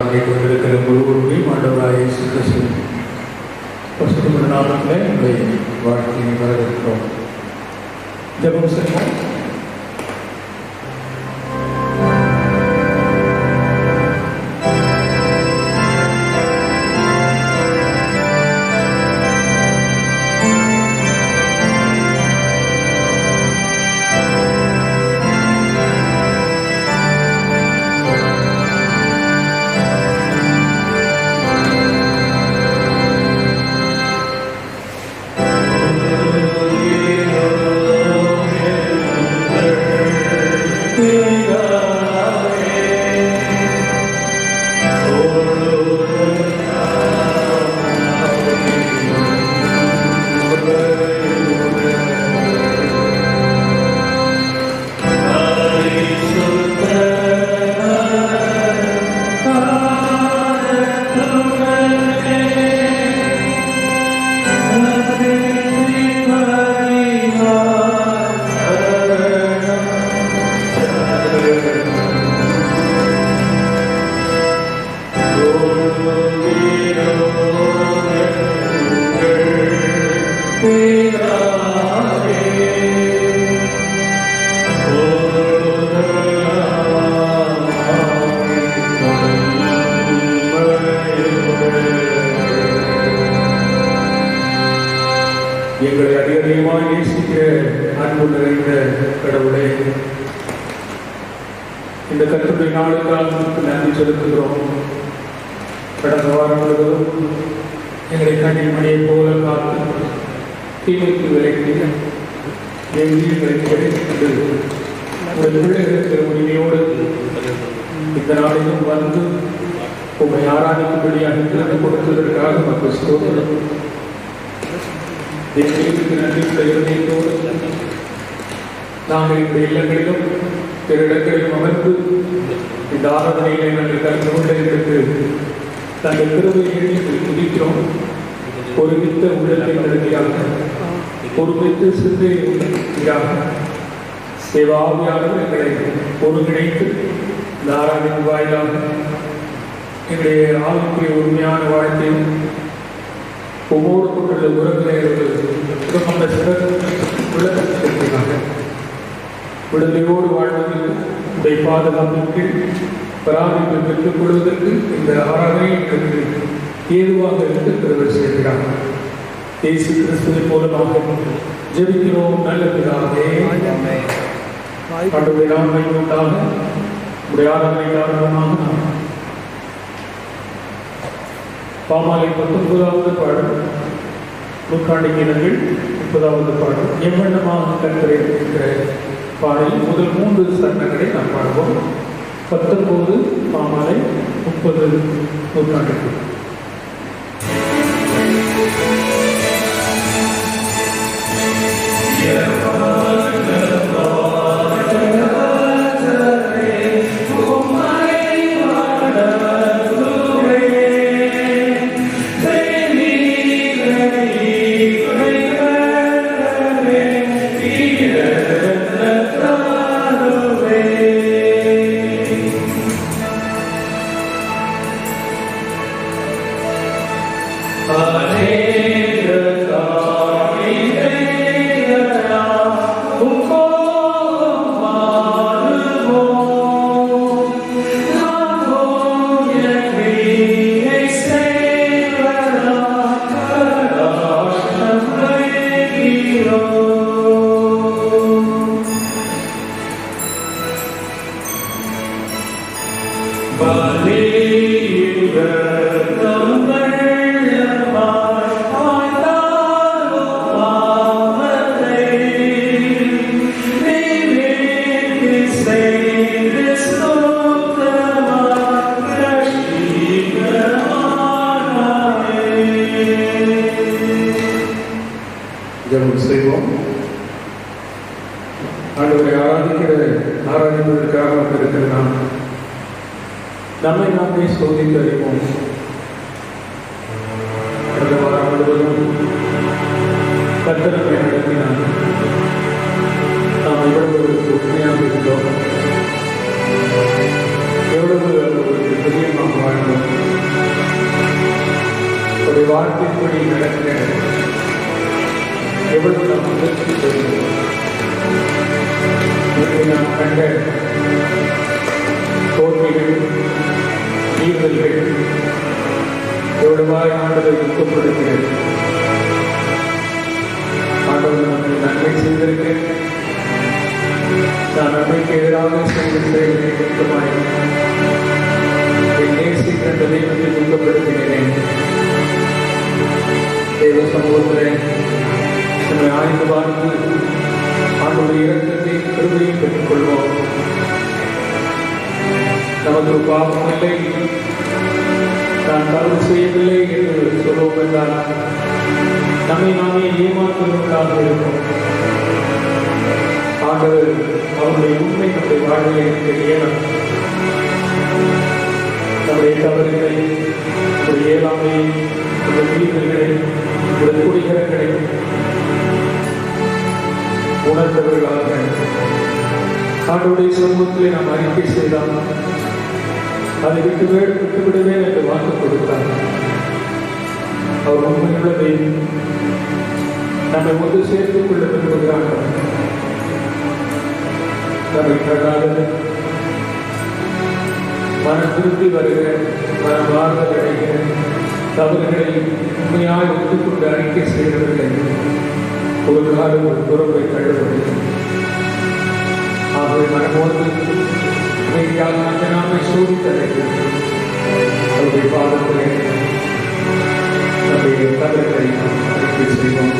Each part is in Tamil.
கொண்டிருக்கிற முழுவதும் ஆண்டவராய் இயேசு கிறிஸ்து பரிசுத்த நாமத்திலே உங்களை வாழ்க்கையை வரவேற்கிறோம். ஜெபம் செய்வோம். எங்களை அதிகமாக நேசிக்கிற அன்பு நிறைந்த கடவுளே, இந்த கர்த்தருடைய நாளுக்காக நன்றி செலுத்துகிறோம். கடந்த வாரம் முழுவதும் எங்களை கண்ணின் மணியை போல காத்து தீமைக்கு விலக்கி எங்களை கிடைத்து உங்கள் பிள்ளைகளுக்கு உரிமையோடு இந்த நாளிலும் வந்து உங்களை ஆராதிக்கும்படியாக திறந்து கொடுத்ததற்காக மக்கள் சோதனை தேவனுக்கு நன்றி செய்வதோடு நாங்கள் இந்த இல்லங்களிலும் பிற இடங்களிலும் அமர்ந்து இந்த ஆராதனைகளை நாங்கள் கலந்து கொண்டதற்கு தங்கள் திருவையை துதிக்கிறோம். ஒருமித்த உள்ளத்தை நடத்தியாக, ஒருமித்த சிந்தையை உள்ளதாக சேவாவியாளர் எங்களை ஒருங்கிணைத்து இந்த ஆராதனை வாயிலாக எங்களுடைய ஆளுக்குரிய உண்மையான வாழ்க்கையும் ஒவ்வொரு கொண்டுள்ள உறவுகளை விடுதலையோடு வாழ்வதற்கு உடைய பாதுகாப்பிற்கு பராமரிப்பு பெற்றுக் கொள்வதற்கு இந்த ஆராதனை எங்களுக்கு ஏதுவாக இருந்து பெறுவர் செய்கிறார்கள். இயேசு கிறிஸ்துவின் மூலமாக ஜெபிக்கிறோம் நல்ல பிதாவே. ஆண்டவருடைய நாமம் உண்டாக உடைய ஆராதனை காரணமாக பாமாலை 19வது பாடல், நூற்றாண்டினர்கள் 30வது பாடல், எவ்வண்ணமாக கற்கிறேன் என்ற பாடலில் முதல் 3 சரணங்களை நாம் பாடுவோம். 19 பாமாலை 30 நூற்றாண்டுகள். ஆண்டவரை ஆராதிப்பதற்காக வந்திருக்கிற நாம் நம்மை நாமே சோதித்து அறிவோம். கடந்த வாரம் முழுவதும் கர்த்தரை நடத்தினார். நாம் எவ்வளவு உண்மையாக இருந்தோம், எவ்வளவு பிரியமாக வாழ்ந்தோம். ஒரு வாழ்க்கைப்படி நடக்க எவ்வளவு நாம் முயற்சி செய்கிறோம். நாம் கண்ட தோல்விகள், மீறுதல்கள் எவ்வளவாய் ஆண்டவர் ஊக்கப்படுகிறது. ஆண்டவர் நமக்கு நன்மை செய்திருக்கு. நான் நன்மைக்கு எதிராக செய்த செயல்களை மட்டுமாய் நேசிக்கின்றதை பற்றி ஊக்கப்படுத்தினேன். தேவ சமூகத்தில் நம்மை ஆய்ந்து பார்த்து ஆண்டவருடைய இரக்கத்தை கிருபையை பெற்றுக் கொள்வோம். நமக்கு பாவம் இல்லை, நான் தவறு செய்யவில்லை என்று சொல்வோம் என்றால் நம்மை நாமே ஏமாற்றுவதற்காக இருக்கும். ஆண்டவர் அவருடைய உண்மை நம்முடைய வாழ்வில் எனக்கு ஏனம். நம்முடைய தவறுகளை, நம்முடைய ஏழாமையை, நம்முடைய மீறுதல்களை, நம்முடைய குடிகரங்களை உணர்ந்தவர்களாக ஆண்டவருடைய சமூகத்திலே நாம் அறிக்கை செய்தால் அதை விட்டுவிடுவேன் என்று வாக்கு கொடுத்தார். அவர் உண்மையுள்ள தெய்வம். நம்மை ஒன்று சேர்த்துக் கொள்ள விரும்புகிறார். நம்மை தகாதது மன திருப்தி வருகிற, மன மாறுதல் அடைகிற தவறுகளை உண்மையாக ஒத்துக்கொண்டு அறிக்கை செய்கிறவர்கள் ஒரு காலம் ஒரு துறவை கழுவது. ஆகவே மனமோடு அமைதியாக அந்த நாமை சோதித்தடைகள் அவருடைய பாதங்களை நம்முடைய தவறுகளை அறிக்கை செய்வோம்.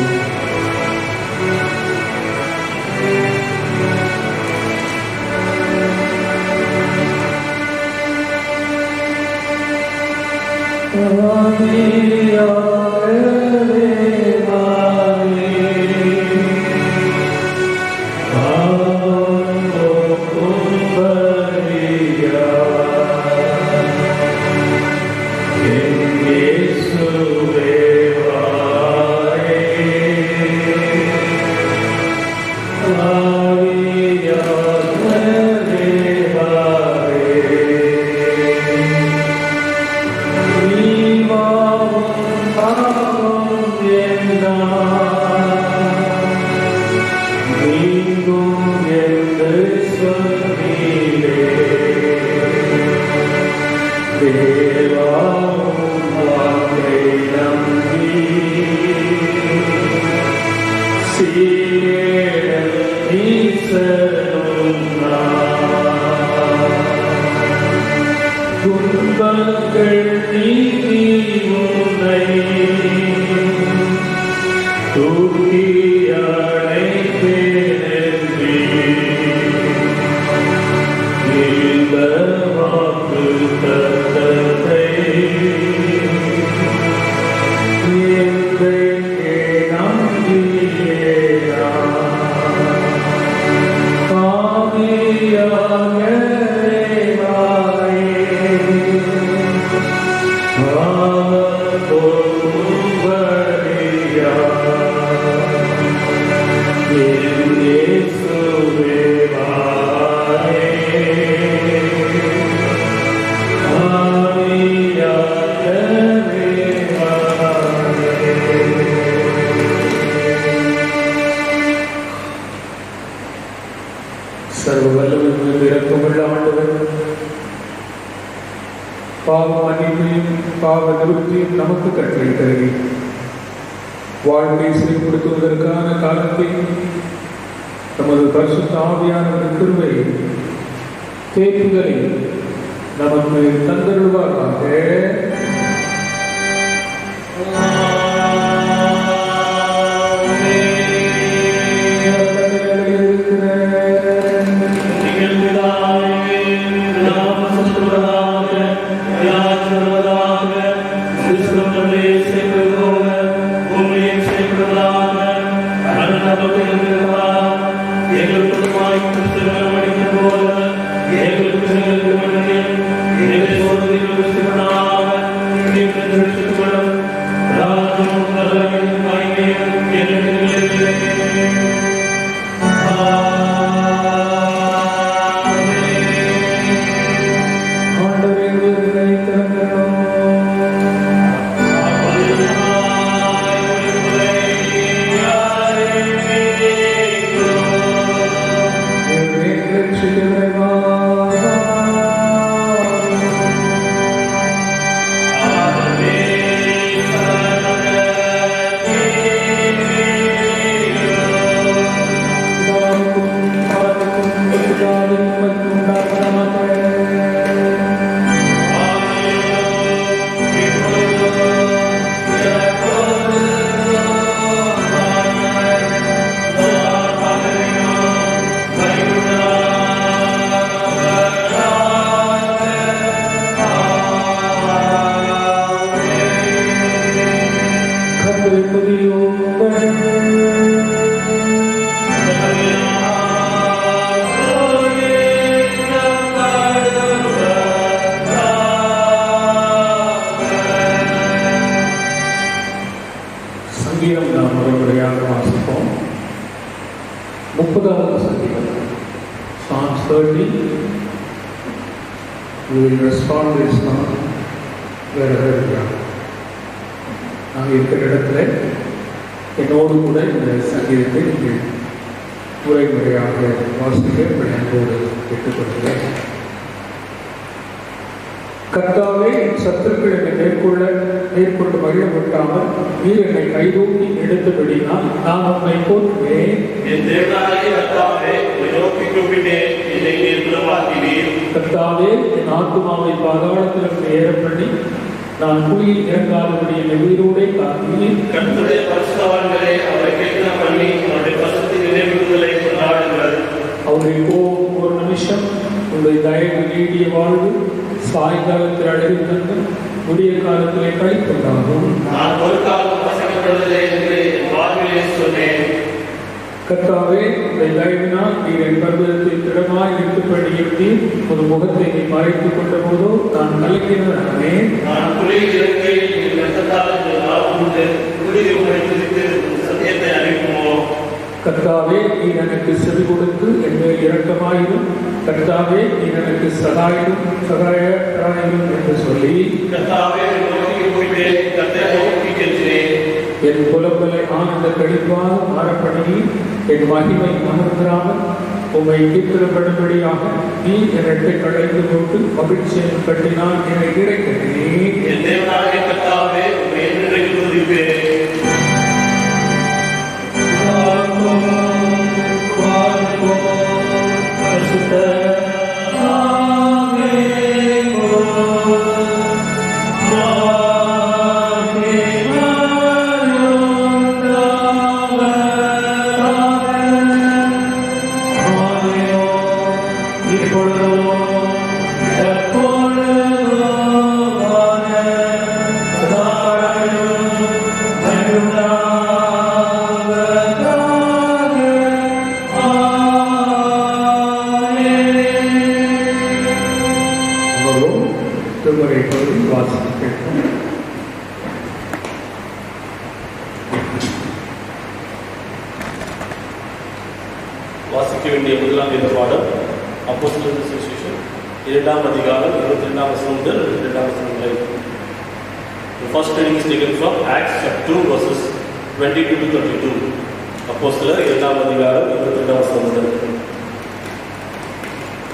நமக்கு கட்டளையிட்டது. வாழ்வை செயல்படுத்துவதற்கான காலத்தை நமது பரிசுத்த ஆவியானவர் கிருபை தேற்றுதலை நமக்கு தந்தருள்வாராக. Amen. you will respond this song wherever you are. நான் இருக்கிற இடத்துல என்னோடு கூட இந்த சங்கீதத்தை நீங்கள் முறையாக வாசிக்க அன்போடு கேட்டுக்கொள்கிறேன். கர்த்தாவே, என் சத்துருக்கள் என்னை மேற்கொண்டு மகிழ விட்டாமல் நீர் என்னை கைதூக்கி எடுத்தபடினால் நான் உன்னை போற்றுவேன். கர்த்தாவே, என் ஆத்துமாவை பாதாளத்திலிருந்து ஏற பண்ணி நான் குழியில் இறங்காதபடி என்னை உயிரோடே காத்தீர். கர்த்தருடைய பரிசுத்தவான்களே, அவரை கீர்த்தனை பண்ணி அவருடைய பரிசுத்த நினைவுகளை கொண்டாடுங்கள். அவருடைய கோபம் ஒரு நிமிஷம், உங்களுடைய தயவு நீடிய வாழ்வு, சாயங்காலத்தில் அழகு தந்து விடிய காலத்திலே கழித்துண்டாகும். நான் ஒரு காலம் வசனப்படுவதில்லை என்று வாழ்விலே சொன்னேன். கர்த்தாவே, உடைய தயவினால் நீர் என் பர்வதத்தை திடமாய் நிறுத்தப்படி இருந்தீர். ஒரு முகத்தை நீ மறைத்துக் கொண்ட போதோ நான் கலக்கினே. நான் குறையில் இறங்கையில் சத்தியத்தை அறிவிக்குமோ? கர்த்தாவே, நீர் எனக்கு செவி கொடுத்து என் மேல் இரக்கமாயிரும். கர்த்தாவே, நீர் எனக்கு சகாயராயிரும் என்று சொல்லி என் புலப்பலை ஆனந்த கழிப்பாக மாறப்படி என் மகிமை அமர்ந்திராமல் உம்மை கீர்த்தனப்படும்படியாக நீ என்னை கடைந்து போட்டு மகிழ்ச்சியை கட்டினால் என்னை கிடைக்கிறேன். வாசிக்க வேண்டிய முதலாம் வேத பாடம் அப்போஸ்தலர் சுவிசேஷம் 2ஆம் அதிகாரம் 22ஆம் வசனம் முதல் 22ஆம் வசனம் வரை. The first reading is taken from Acts chapter 2 verses 22 to 32. அப்போஸ்தலர் 2ஆம் அதிகாரம் 22ஆம் வசனம் முதல்.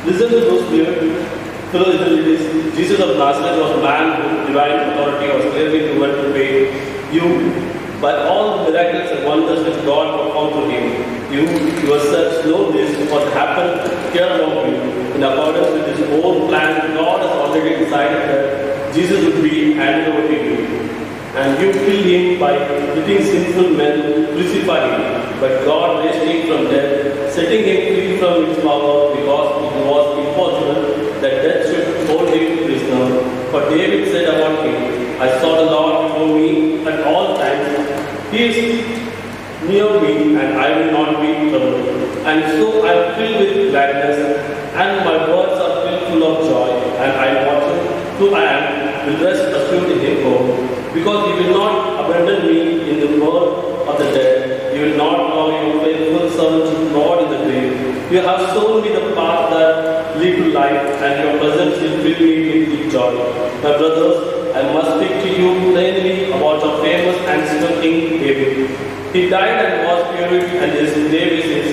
Listen to those fellow Israelites. Jesus of Nazareth was a man with divine authority, was clearly given to pay you by all the miracles and wonders which God performed through him. You yourselves know this, what happened here among you. In accordance with his own plan, God has already decided that Jesus would be handed over to you. And you killed him by letting sinful men crucify him. But God raised him from death, setting him free from his power, because it was impossible that death should hold him prisoner. For David said about him, I saw the Lord before me at all times. He is near me, and I will not be troubled. And so I am filled with gladness, and my words are filled full of joy. And I watch who I am will rest assured in him home, because he will not abandon me in the world of the dead. You will not allow your faithful servant to rot in the grave. You have shown me the path that lead to life, and your presence will fill me with deep joy. My brothers, I must speak to you plainly about our famous ancestor King David. He died and was buried, and his grave is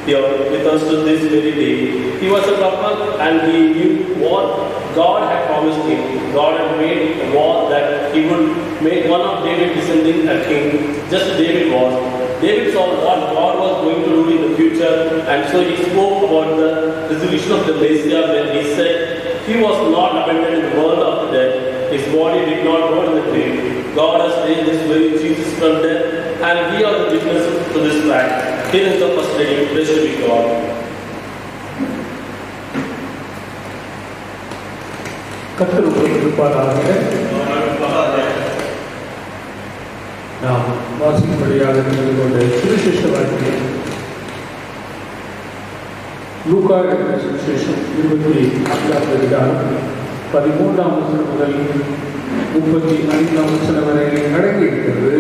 here with us to this very day. He was a prophet, and he knew what God had promised him. God had made a vow that he would make one of David's descendants a king, just as David was. David saw what God was going to do in the future, and so he spoke about the resolution of the Messiah when he said he was not abandoned in the world of the dead. His body did not rot in the grave. God has raised this very Jesus from death, and we are the witnesses to this fact. Here is the first reading. Praise be God. கர்த்தருடைய இருப்பாராக. நாம் வாசிக்கும்படியாக இருந்து கொண்ட சுவிசேஷ வாக்கியம் லூக்கா என்ற சுவிசேஷம் 24ஆம் அதிகாரம் 13ஆம் வசனம் முதல் 35ஆம் வசனம் வரை அடங்கியிருக்கிறது.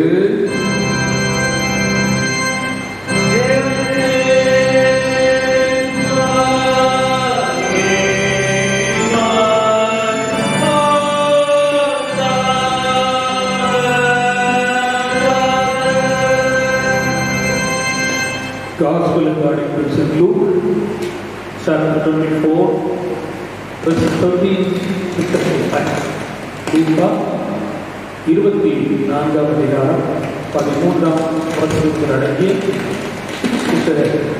chapter 24, verses 13 to 35. லூக்கா 24 அதிகாரம் 13ஆம் வசனத்தில் அடங்கிய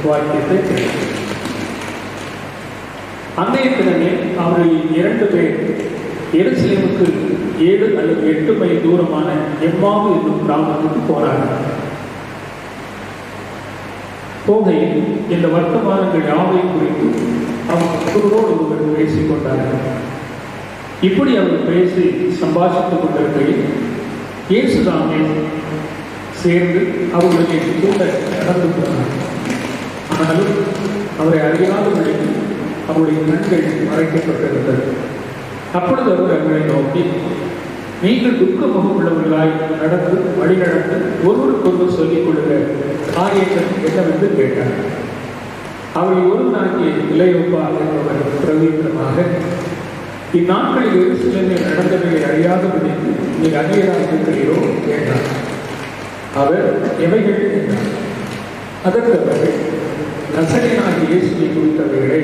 வாக்கியத்தை கேட்கிறோம். அன்றைய தினமே அவர்களில் 2 பேர் எருசலேமுக்கு 7 அல்லது 8 மைல் தூரமான எம்மாவு என்னும் கிராமத்துக்கு போனார்கள். போகையில் இந்த வர்த்தமானங்கள் யாவையும் குறித்து அவர் ஒருவரோடு ஒருவர் பேசிக் கொண்டார்கள். இப்படி அவர் பேசி சம்பாஷித்துக் கொண்டிருக்கையில் இயேசுதாமே சேர்ந்து அவர்களுடைய கூட நடந்து போனார். ஆனாலும் அவரை அறியாதபடி அவருடைய கண்கள் மறைக்கப்பட்டிருந்தது. அப்பொழுது அவர் அவர்களை நோக்கி, நீங்கள் துக்க முகம் உள்ளவர்களாய் நடந்து வழிநடந்து ஒருவருக்கொருவர் சொல்லிக் கொள்ளுங்க காரியங்கள் என்னவென்று கேட்டார். அவரை ஒருவனாகிய இளையப்பா என்பவர் பிரவீனமாக, இந்நாட்களில் எருசலேமில் நடந்தவர்களை அறியாதபடி நீங்கள் அந்நியராக இருக்கிறீரோ என்றார். அவர் எவைகள் என்றார். அதற்கு அவர்கள் நசரேயனாகிய இயேசுவை குறித்தவைகளை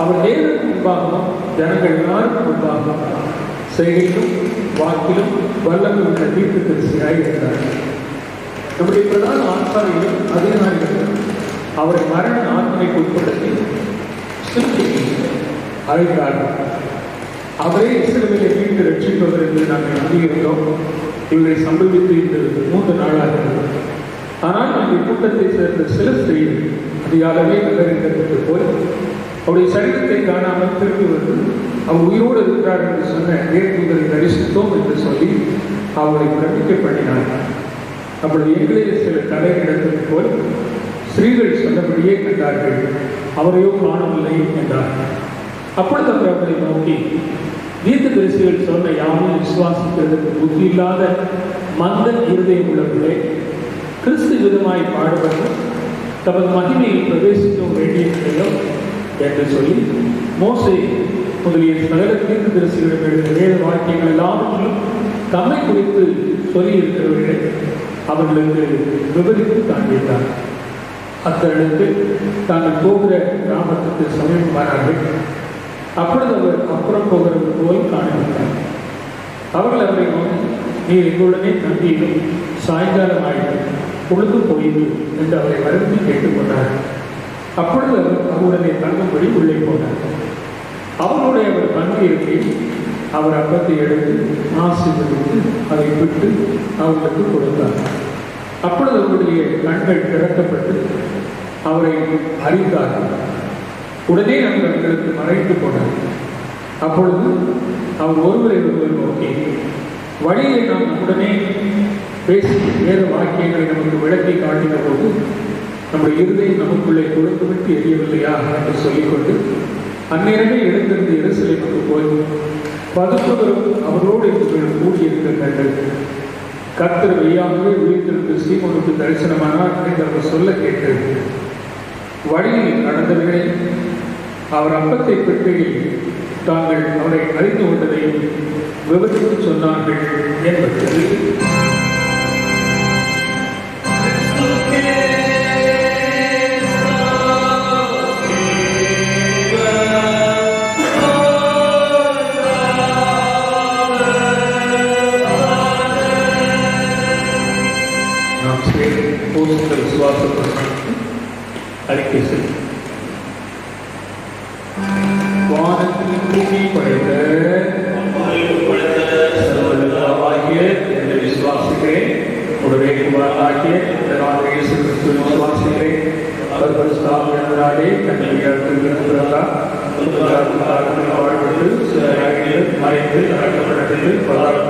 அவர் நேருக்கு முன்பாகவும் ஜனங்கள் எல்லாருக்கும் முன்பாகவும் செய்கையிலும் வாக்கிலும் வல்லமை உள்ள தீர்க்கதரிசியாய் இருந்தார். நம்முடைய பிரதான ஆசாரியர்களும் அதிகாரிகளும் அவரை மரண ஆத்மைக்கு உட்படுத்தி சிலுவைக்கு அழைத்தார்கள். அவரே இஸ்ரவேலை மீண்டு ரட்சிப்பவர் என்று நாங்கள் நம்பியிருந்தோம். இவரை சம்பவித்து இந்த 3 நாளாக. ஆனால் நாங்கள் கூட்டத்தை சேர்ந்த சில ஸ்திரீகள் அதிகாலமே நகரிடத்துக்கு போய் அவருடைய சரீரத்தை காணாமல் திரும்பி வந்து அவர் உயிரோடு இருக்கிறார் என்று சொன்ன நேர்தூதரை தரிசித்தோம் என்று சொல்லி அவரை பிரமிக்க பண்ணினார்கள். அப்பொழுது எங்களில் சில தலையிடத்துக்கு போய் ஸ்திரீகள் சொன்னபடியே கண்டார்கள், அவரையோ காணவில்லை என்றார்கள். அப்பொழுது அவர் அவரை நோக்கி, தீர்க்கதரிசிகள் சொன்ன யாவையும் விசுவாசிக்கிறதுக்கு புத்தி இல்லாத மந்த இருதயம் உள்ளவர்களே, கிறிஸ்து விதமாய் பாடுபட்டு தமது மகிமையை பிரவேசிக்க வேண்டியதில்லையோ என்று சொல்லி மோசே முதலிய சகல தீர்க்கதரிசிகளிடம் எழுதிய வேத வாக்கியங்கள் எல்லாவற்றிலும் தம்மை குறித்து சொல்லி இருக்கிறவர்களை அவர்களுக்கு விவரித்து காண்பித்தார். அத்தடுத்து தாங்கள் போகிற கிராமத்துக்கு சமீபமானார்கள். அப்பொழுது அவர் அப்புறம் போகிறது போல் காண்பித்தார். அவர்கள் அவரை நோக்கி, நீர் எங்களுடனே தங்கியிலும் சாயங்காலம் ஆயிடும், பொழுது போயிடு என்று அவரை வருந்தி கேட்டுக்கொண்டார். அப்பொழுது அவர் அவருடனே தங்கும்படி உள்ளே போனார். அவர்களுடைய அவர் தங்கியிருக்கையில் அவர் அப்பத்தை எடுத்து ஆசீர்வதித்து அதை விட்டு அவர்களுக்கு கொடுத்தார். அப்பொழுது அவருடைய கண்கள் திறக்கப்பட்டு அவரை அறிந்தார்கள். உடனே அவர் அவர்களுக்கு மறைத்து போனார். அப்பொழுது அவர் ஒருவரை நோக்கி, வழியை நாம் உடனே பேசி வேத வாக்கியங்களை நமக்கு விளக்கி காட்டின போது நம்முடைய இருதயம் நமக்குள்ளே கொடுத்துவிட்டு எரியவில்லையா என்று சொல்லிக்கொண்டு அந்நேரமே எழுந்திருந்து எருசலேமுக்கு போய் 11 அவரோடு கூடியிருக்கிறார்கள். கர்த்தர் மெய்யாகவே விழித்திருந்து சீமோனுக்கு தரிசனமானார் என்று அவர் சொல்ல கேட்டு வழியில் நடந்தவர்களை அவர் அப்பத்தை பெற்றையில் தாங்கள் அவரை அறிந்து கொண்டதையும் விவரித்து சொன்னார்கள் என்பது. அறிக்கை செய்யும். வானத்தின் பூமி படைத்த விசுவாசிக்கிறேன், உடனே குமாரனாகிய இயேசு கிறிஸ்துவின் விசுவாசிக்கிறேன். அவர் பரிசுத்தாவியானவராலே வாழ்விட்டு சில மறைந்து நடக்கப்பட்டது பதார்த்தம்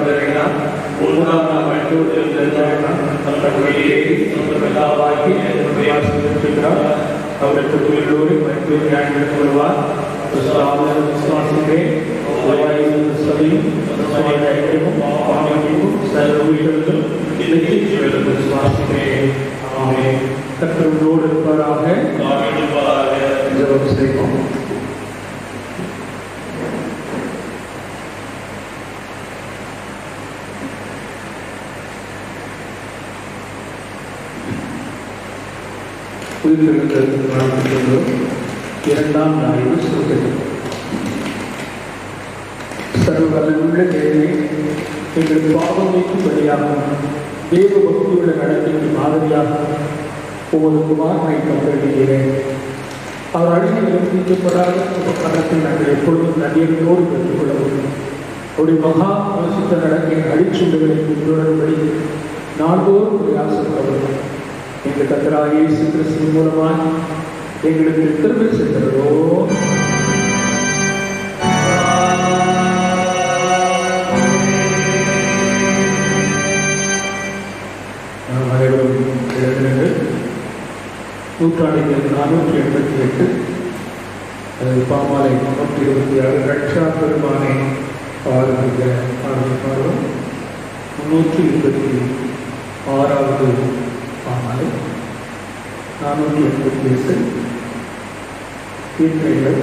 அவருக்கு தொழிலோடு மருத்துவ கொள்வார். விசுவாசிக்கிறேன் விசுவாசிக்கிறேன். கர்த்தரோடு இருப்பாராக. ஜெபம் செய்வோம். உயிர்த்தெழுந்தோம் இரண்டாம் ஞாயிறு சொல்கிறது. சர்வவல்லமையுள்ள தேவனே, எங்கள் பாவம் நீக்கும்படியாக தேவ பக்தியுள்ள நடத்தைக்கு மாதிரியாக ஒவ்வொரு குமாரனை கண்டறிகிறேன். அவர் அழிந்து நிரூபிக்கப்படாத உபகரணத்தில் நாங்கள் எப்பொழுதும் நன்றியோடு பெற்றுக்கொள்ள வேண்டும். அவருடைய மகா பரிசுத்த நடக்கையின் அடிச்சுண்டுகளை பின்தொடரும்படி நாள்தோறும் பிரயாசப்பட வேண்டும். எங்கள் கர்த்தராகிய இயேசு கிறிஸ்துவின் மூலமாக எங்களுக்கு திரும்ப சென்றதோ நூற்றாண்டில் 488 பாமாலை 326 ரட்சா பெருமானை ஆரம்பிப்பார்கள். 326வது பாமாலை 488 தீர்க்கைகள்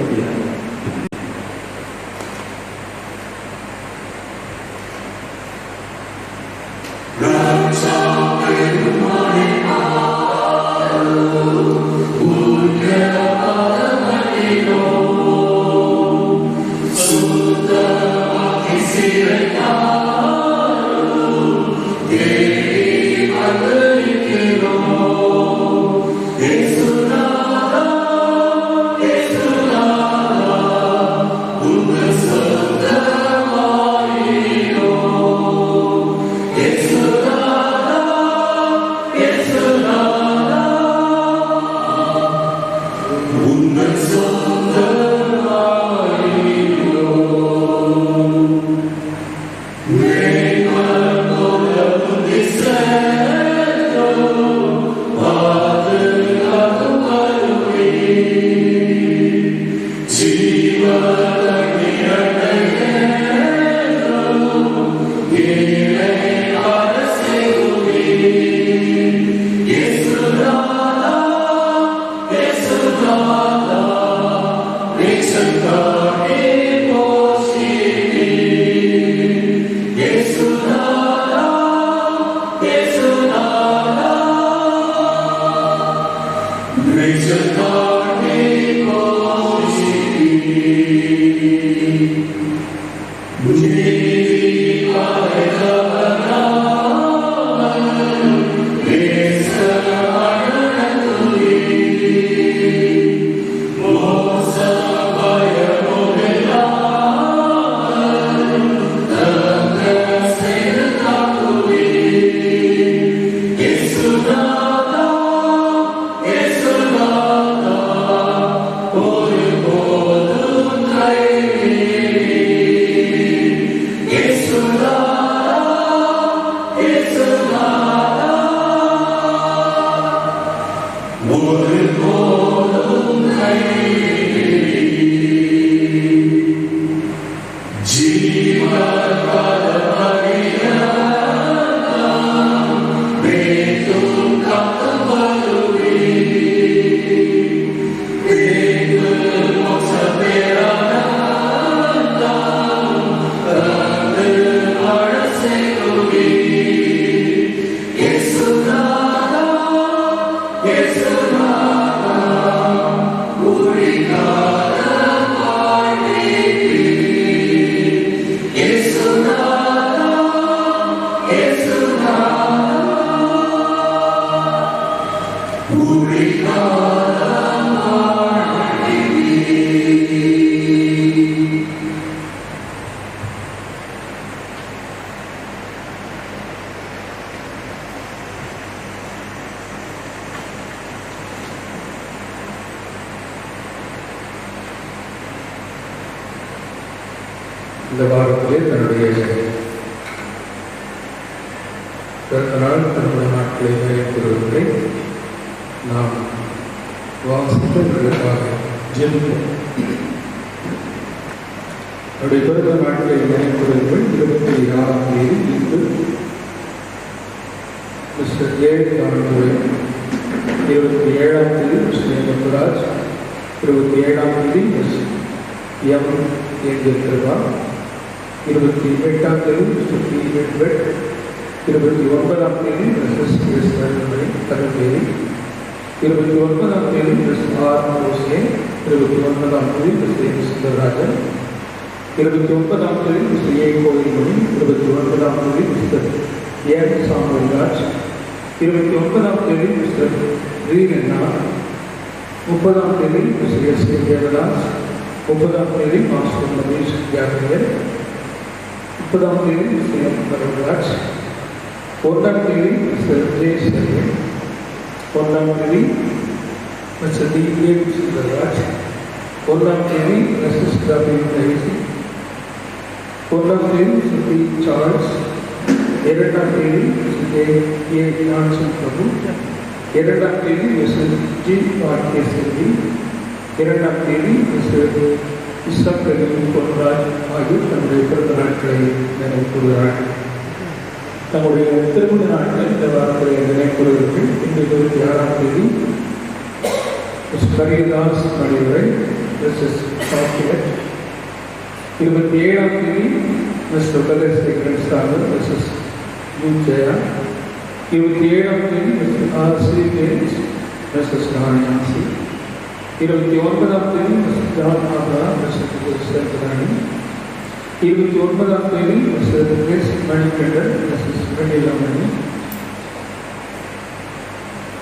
இந்த வாரத்திலே தன்னுடைய பிறந்த நாள் திருமண நாட்களை நினைப்பவர்களை நாம் வாசிப்பதற்காக ஜெபிப்போம். அவருடைய பிறந்த நாட்களை நினைப்பவர்கள் 26ஆம் தேதி இன்று மிஸ்டர் ஏழாண்டுரை, 27ஆம் தேதி மிஸ்டர் முத்துராஜ், 27ஆம் தேதி மிஸ் எம் ஏந்திருக்கிறவா, 28ஆம் தேதி மிஸ்டர் பி வெட்வெட், 29ஆம் தேதி மிஸ்ஸஸ் கிருஷ்ணன் தருந்தேரி, 29ஆம் தேதி மிஸ் ஆர் ஹுசேன், 29ஆம் தேதி மிஸ்டர் சுந்தரராஜன், 29ஆம் தேதி மிஸ்டர் ஏ கோயில்மணி, 29ஆம் தேதி மிஸ்டர் ஏ சாமுவேல்ராஜ், 29ஆம் தேதி மிஸ்டர் ரீரண்ணா, 30ஆம் தேதி மிஸ்டர் எஸ் கே தேவதாஸ், 30ஆம் தேதி மாஸ்டர் மகேஷ் கேப்ரியல், 30ஆம் தேதி மிஸ்டர் எம் கருணராஜ், 1ஆம் தேதி மிஸ்டர் ஜே செல்வன், 1ஆம் தேதி மிஸ்டர் டி ஏ சுந்தரராஜ், 1ஆம் தேதி மிஸ்டர் டபிள்யூ ரைசி, 1ஆம் தேதி மிஸ்டர் பி சார்ல்ஸ், 2ஆம் தேதி மிஸ்டர் ஏ ஜான்சன் பிரபு, 2ஆம் தேதி மிஸ்டர் ஜி ஆர்.கே. செல்வி, 2ஆம் தேதி மிஸ்டர் இஸ்லாக்கலி பொன்ராஜ் ஆகியோர் தன்னுடைய பிறந்த நாட்களை நினைவு கூறுகிறார்கள். தங்களுடைய திருமண நாட்கள் இந்த வாரத்தை நினைவுறுவதற்கு இன்று 26ஆம் தேதி மிஸ்டர் கரியதாஸ் நடைமுறை மிஸ்ஸஸ் சாக்கியர், 27ஆம் தேதி Mr Ulagasthanar Mrs U Jaya, 27ஆம் தேதி Mr R C. James Mrs Raniyasi, 29ஆம் தேதி Mr John Abra Mrs Selvarani, 29ஆம் தேதி Mr S Manikandan Mrs Vennilamani,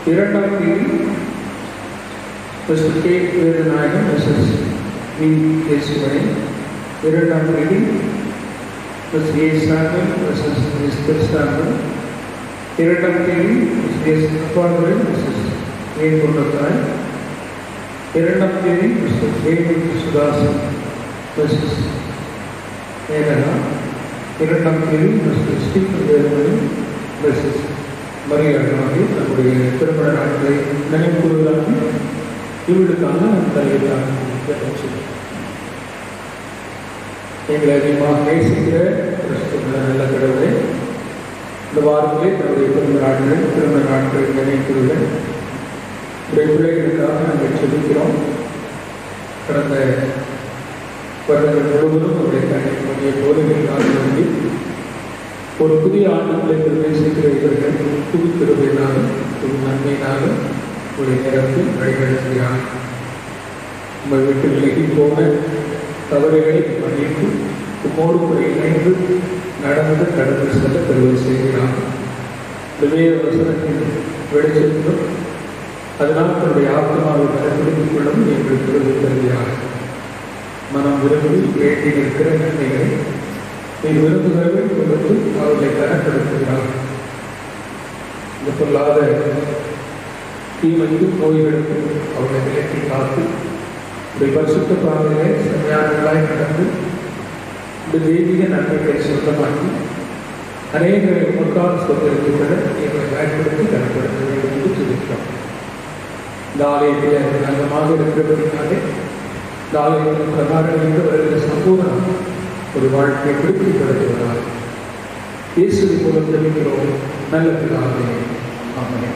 2ஆம் தேதி Mr K Vedanayagan Mrs V கேசுவரை, 2ஆம் தேதி Mr A Sangal Mrs Mr Sangal, 2ஆம் தேதி Mr S Appadurai Mrs A Ponnathai, 2ஆம் தேதி Mr David Sudasan Mrs Menaka, 2ஆம் தேதி மிஸ்டர் ஸ்டீஃபன் வேலுமணி மிஸ்ஸஸ் மரியாதை நம்முடைய திருமண நாட்களை நினைவு கூறுவதாக இவர்களுக்கான தலைவர்களாக எங்களை அதிகமாக நேசிக்கிற நல்ல கடவுளை இந்த வாரத்திலே நம்முடைய திருமண நாட்களை நினைவுகள் உடைய பிள்ளைகளுக்காக நாங்கள் செலுக்கிறோம். கடந்த வருடங்கள் முழுவதும் அவருடைய தனிப்படைய போதனைகளாக வேண்டி ஒரு புதிய ஆண்டுகளை பிரவேசிக்கிற இவர்கள் புது திருவையினாலும் புது நன்மையினாலும் ஒரு நேரத்தில் வழிநடத்துகிறார். உங்கள் வீட்டு விலகி போன தவறுகளை மன்னித்து உம்மோடு கூட இணைந்து நடந்து கடந்து செல்ல பெறுவது செய்கிறார். வேத வசனத்தின் வெளிச்சென்றும் அதனால் தன்னுடைய ஆத்மாவை கருப்பிடித்துக் கொள்ளவும் எங்களுக்கு உதவி தருகிறார். மனம் விரும்பி வேண்டி நிற்கிற நன்மைகளை நீ விரும்புகிறவை கொடுத்து அவர்களை கனப்படுத்துகிறார். இந்த சொல்லாத தீமைக்கு நோய்களுக்கு அவர்களை விலக்கி காத்து இந்த பரிசுத்த பாதையிலே சரியானவர்களாய் நடந்து இந்த தெய்வீக நன்மைகளை சொந்தமாக்கி அநேகரை உமக்கான சொந்தங்களை எங்களை பயன்படுத்தி கனப்படுத்த வேண்டும் என்று சொல்லிக்கிறோம். இந்த ஆலயத்தில் நல்லமாக இருக்கிறபடினாலே இந்த ஆலயத்தின் பிரகாரங்களுக்கு வருகிற சம்பூர்ணம் ஒரு வாழ்க்கையை திருப்திப்படுத்துவதால் இயேசுவின் மூலம் தெரிவிக்கிறோம் நல்ல பிதாவே. ஆமென்.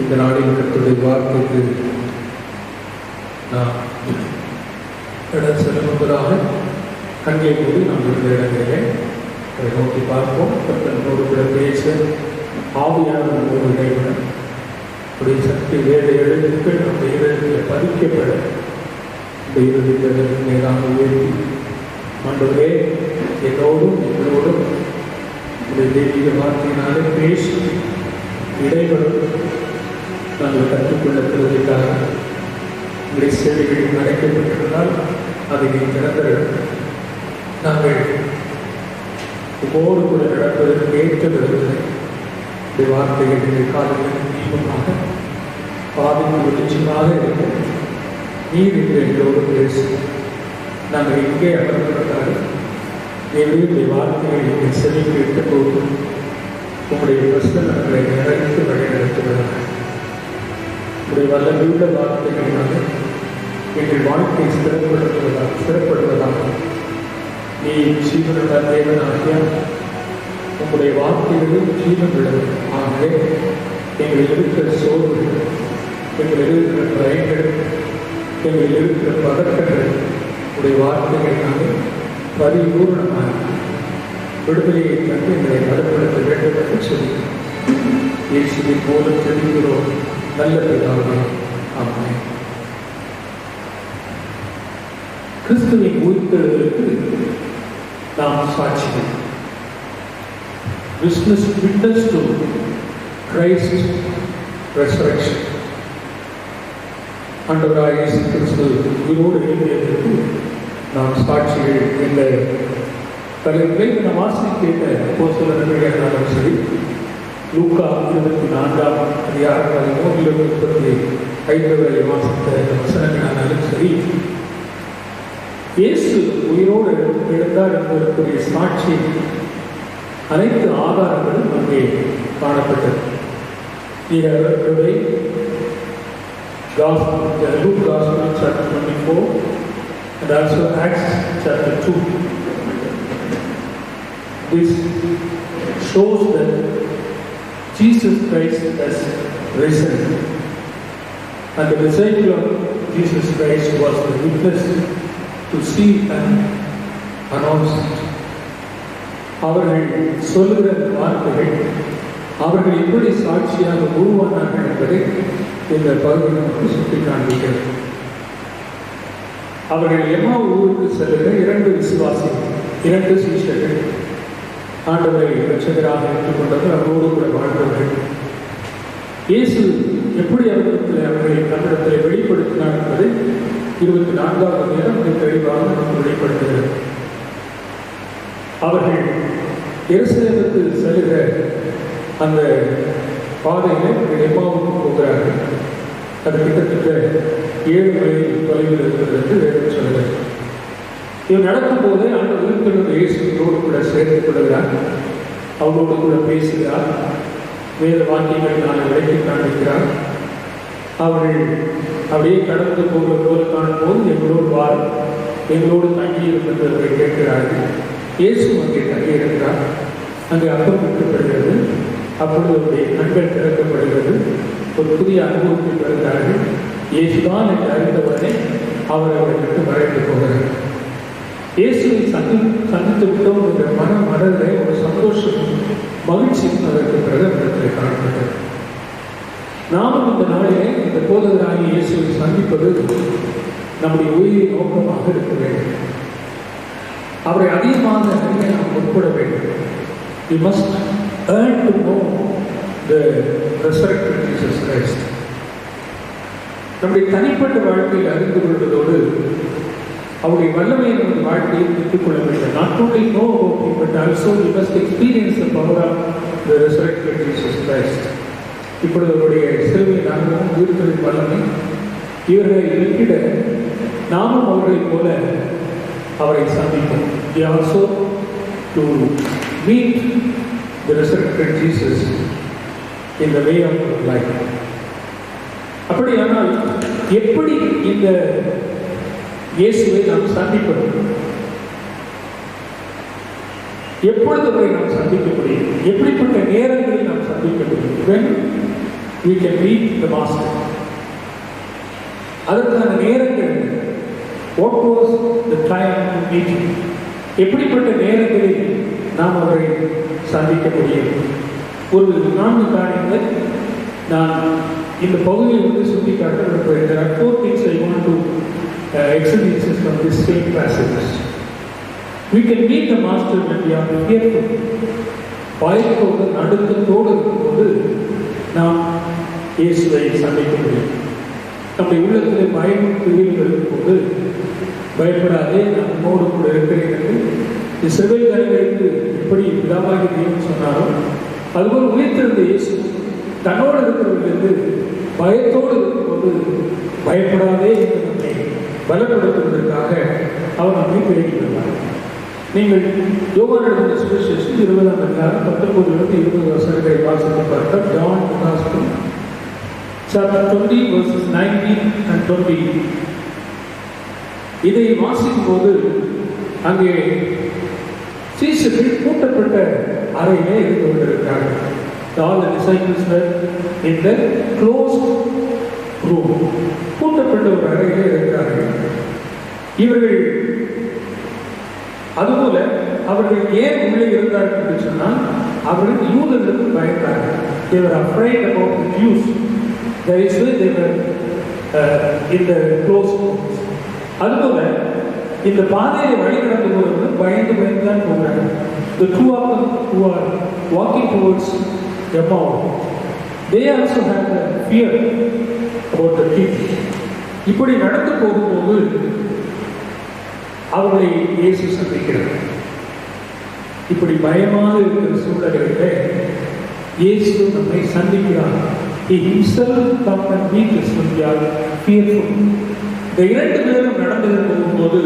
இந்த நாளின் கர்த்தருடைய வார்த்தைக்கு நாம் இடம் செல்லுவதாக கண்களை கூடி நாம் இருந்த இடங்களிலே அதை நோக்கி பார்ப்போம். கர்த்தனோடு கூட பேச ஆவியான ஒரு இடைவெளி உடைய சக்தி வேத எழுத்துக்கள் நம்முடைய இதயத்தில் பதிக்கப்பட இந்த இறுதியில் மேலாக உயர்த்தி ஆண்டவரே என்னோடும் எங்களோடும் உடைய தெய்வீக வார்த்தையினாலே பேசி இடைவெளி நாங்கள் கற்றுக்கொள்ள திருவிழாக உங்களுடைய சேவைகளில் அடைக்கப்பட்டிருந்தால் அதை நீ திறந்தர்கள். நாங்கள் உமோடு கூட நடப்பதற்கு ஏற்ற விதத்தில் இந்த வார்த்தைகள் காலங்களின் தீபமாக பாதைக்கு வெளிச்சமாக இருக்கும். நீர் என்று எங்களோடு பேசு. நாங்கள் எங்கே அமர்ந்திருந்தால் தேவனுடைய வார்த்தைகளை செவி கேட்ட போது உங்களுடைய பிரசனங்களை நிறைத்து வழி நடத்துவதாக உங்களுடைய வல்லமையுள்ள வார்த்தைகளாக எங்கள் வாழ்க்கை ஸ்திரப்படுவதாக நீ ஜீவனுள்ள தேவனாகிய உங்களுடைய வார்த்தைகளில் ஜீவன் உள்ளது. ஆகவே எங்களில் இருக்கிற சோர்வுகள், எங்களில் இருக்கிற பயங்கள், எங்களில் இருக்கிற பதட்டங்கள் உடைய வார்த்தைகளாக பரிபூர்ணமாக விடுதலையை தந்து எங்களை நடுப்படுத்த வேண்டும் என்று சொல்லி இயேசுவின் மூலம் தெரிகிறோம். நல்ல பிதாவே, ஆமென். கிறிஸ்துவின் உயிர்த்தெழுதலுக்கு நாம் சாட்சிகள். Witness to Christ's resurrection. ஆண்டவராகிய இயேசு கிறிஸ்து உயிரோடு எழுந்தியதற்கு நாம் சாட்சிகள் என்ற தலைப்பில் நாம் வாசிக்க அப்போஸ்தலர்கள் சரி, லூக்கா 24 அதிகாரம் 3-35 வரை வாசித்த வசனங்களாலும் சரி, இயேசு உயிரோடு எழுந்தார் என்பதற்குரிய சாட்சி அனைத்து ஆதாரங்களும் அங்கே காணப்பட்டது. Luke Gospel chapter 24 and also Acts chapter 2. This shows that Jesus Christ has risen, and the disciple of Jesus Christ was the witness to see and announce it. அவர்கள் சொல்லுகிற வார்த்தைகள் அவர்கள் எப்படி சாட்சியாக உருவானார்கள் என்பதை இந்த பகுதி நமக்கு சுட்டி காண்பிக்கிறது. அவர்கள் எம்மாவு ஊருக்கு செல்லுகிற 2 விசுவாசிகள், 2 சீஷர்கள், ஆண்டவரை இரட்சகராக ஏற்றுக்கொண்டவர், அவரோடு கூட வாழ்ந்தவர்கள். இயேசு எப்படி அவர்களை தன்னிடத்தில் வெளிப்படுத்தினார் என்பதை 24வது நேரம் மிக தெளிவாக நமக்கு வெளிப்படுத்துகிறது. அவர்கள் எருசலேமுக்கு செல்கிற அந்த பாதையில் எம்மாவுக்கு போகிறார்கள். அது கிட்டத்தட்ட 7 மைல் தொலைவில் இருக்கிறது என்று வேதம் சொல்கிறது. இவர் நடக்கும் போதே அந்த உயிர்த்தெழுந்த இயேசுவோடு கூட சேர்த்துக் கொள்கிறார், அவரோடு கூட பேசுகிறார், வேத வாக்கியங்களை நான் விளக்கி காண்பிக்கிறார். அவர்கள் அப்படியே கடந்து போகிற போது காணும்போது எங்களோடு வார், எங்களோடு தங்கியிருக்கின்றவரை கேட்கிறார்கள். இயேசு அங்கே தங்கியிருக்கிறார். அங்கே அப்பம் விற்கப்படுகிறது. அப்பொழுது அவருடைய கண்கள் திறக்கப்படுகிறது. ஒரு புதிய அனுபவத்தை பெறுகிறார்கள். இயேசுதான் என்று அறிந்தவுடனே அவர் அவர்களுக்கு மறைந்து போகிறார். இயேசுவை சந்தித்து விட்டோம் என்ற மனதிலே ஒரு சந்தோஷம், மகிழ்ச்சி அதற்கு பிரகடனத்தில் காணப்பட்டது. நாமும் இந்த நாளிலே இந்த போதகராகிய இயேசுவை சந்திப்பது நம்முடைய உயிரின் நோக்கமாக இருக்க வேண்டும். அவரை அதிகமாக அறிய நாம் முற்பட வேண்டும். We must earn to know the resurrected Jesus Christ. நம்முடைய தனிப்பட்ட வாழ்க்கையில் அறிந்து கொள்வதோடு அவருடைய வல்லமையை நமது வாழ்க்கையில் பெற்றுக்கொள்ள வேண்டும். Not only know about him, but also we must experience the power of the resurrected Jesus Christ. இப்பொழுது அவருடைய சிலுவையின் அனுபவம், உயிர்த்தெழுதலின் வல்லமை இவர்களை இருக்கிட நாமும் அவர்களைப் போல அவரை சந்திப்போம். We also to meet the resurrected Jesus in the way of life. அப்படியானால் எப்படி இந்த இயேசுவை நாம் சந்திப்பது? எப்பொழுது அவரை நாம் சந்திக்க முடியும்? எப்படிப்பட்ட நேரங்களில் நாம் சந்திக்க முடியும்? When we can meet the Master. அதற்கான நேரங்கள் what was the time to meet him? எப்படிப்பட்ட நேரங்களில் நாம் அவரை சந்திக்க முடியும்? ஒரு 4 காரியங்களை நான் இந்த பகுதியில் சுட்டிக்காட்ட விரும்புகிறேன். There are 4 things I want to exegesis from this same passage. We can meet the Master when we are fearful. பயத்தோடு நடுக்கத்தோடு இருக்கும்போது நாம் இயேசுவை சந்திக்க முடியும். நம்முடைய உள்ளத்தில் பயம் பிரிவுகள் இருக்கும்போது பயப்படாதே, நம்மோடு கூட இருக்கிறேன் என்று இஸ்ரவேல் ஜனங்களுக்கு எப்படி பிதாவாகிய தேவன் சொன்னாரோ அதுபோல் உயிர்த்தெழுந்த இயேசு தன்னோடு இருக்கிறவர்களுக்கு பயத்தோடு இருக்கும்போது பயப்படாதே என்று நம்மை பலப்படுத்துவதற்காக அவர் நம்மை பெருகின்றார். நீங்கள் யோவான் எழுதின சுவிசேஷம் 20ஆம் அதிகாரம் 19-20 வசனங்களை வாசித்து பார்த்தால், John Gospel chapter 20 verses 19 and 20. இதை வாசிக்கும் போது அங்கே சீஷர்கள் கூட்டப்பட்ட அறையிலே இருந்து கொண்டிருக்கிறார்கள். All the disciples were in the closed room. கூட்டப்பட்ட ஒரு அறையிலே இருக்கிறார்கள். இவர்கள் அதுபோல அவர்கள் ஏன் உள்ளே இருந்தார்கள் என்று சொன்னால், அவர்கள் யூதர்களுக்கு பயந்தார்கள். They were afraid about the Jews. That is why they were in the closed rooms. அதுபோல இந்த பாதையை வழி நடந்து போகிறவர்கள் பயந்து தான் போகிறார்கள். The two of them who are walking towards Emmaus, they also had a fear about the king. இப்படி நடந்து போகும்போது அவர்களை இயேசு சந்திக்கிறார். இப்படி பயமாக இருக்கிற சூழலிலே இயேசு நம்மை சந்திக்கிறார். He himself come and meet us when we are fearful. இந்த இரண்டு பேரும் நடந்து போகும்போது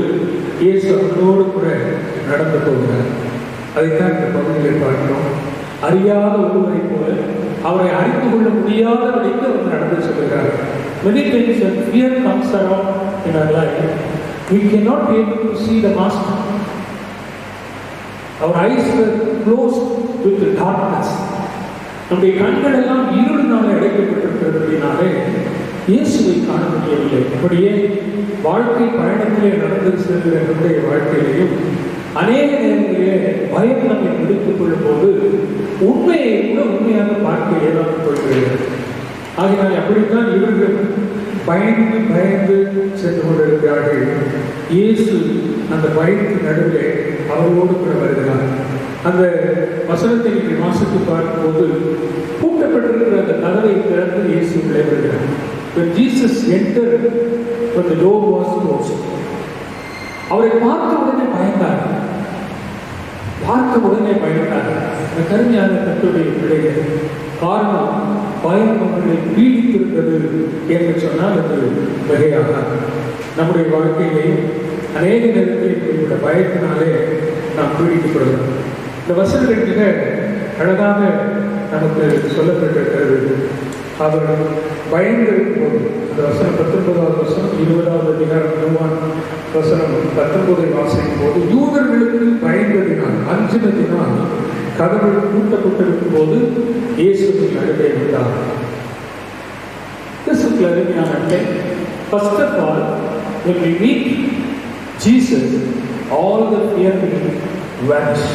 இயேசு அவர்களோடு கூட நடந்து போகிறார். அதைத்தான் இந்த பகுதியில் பார்க்கிறோம். அறியாத ஒருவரை போல அவரை அறிந்து கொள்ள முடியாதபடிக்கு அவர் நடந்து செல்கிறார். Many times when fear comes around in our life, we cannot be able to see the Master. Our eyes were closed with the darkness. நம்முடைய கண்கள் எல்லாம் இருளினாலே அடைக்கப்பட்டிருக்கிறதுனாலே இயேசுவை காண முடியவில்லை. அப்படியே வாழ்க்கை பயணத்திலே நடந்து செல்கிற நம்முடைய வாழ்க்கையிலையும் அநேக நேரங்களிலே பயம் நம்மை பிடித்துக் கொள்ளும் போது உண்மையை கூட உண்மையாக பார்க்க இயலாமல் போய்கிறது. ஆகினால் அப்படித்தான் இவர்கள் பயந்து சென்று கொண்டிருக்கிறார்கள். இயேசு அந்த பயத்தின் நடுவே அவர்களோடு கூட வருகிறார். அந்த வசனத்தை நீங்கள் வாசித்து பார்க்கும்போது பூட்டப்பட்டிருக்கிற அந்த கதவை திறந்து இயேசு உள்ளே வருகிறார். When Jesus entered, when the door was closed, அவரை பார்த்த உடனே பயந்தார். அந்த கருமையான கர்த்தருடைய பிள்ளைகள் காரணம் பயம் அவர்களை பீடித்திருக்கிறது என்று சொன்னால் அது வகையாக நம்முடைய வாழ்க்கையிலேயும் அநேக நேரத்தில் இப்படிப்பட்ட பயத்தினாலே நாம் பீடிக்கப்படுகிறோம். இந்த வசனங்கள் மிக அழகாக நமக்கு சொல்லப்பட்டிருக்கிறது. அவர் பயந்திருக்கும் போது அந்த வசனம் 19வது வசனம் 20வது அதிகாரம் யோவான் வசனம் 19 வாசிக்கும் போது யூதர்களுக்கு பயந்ததினால் அஞ்சினதினால் கதவுகள் பூட்டப்பட்டிருக்கும் போது இயேசுவின் அருகே வந்தார். First of all, when we meet Jesus, all the fear will vanish.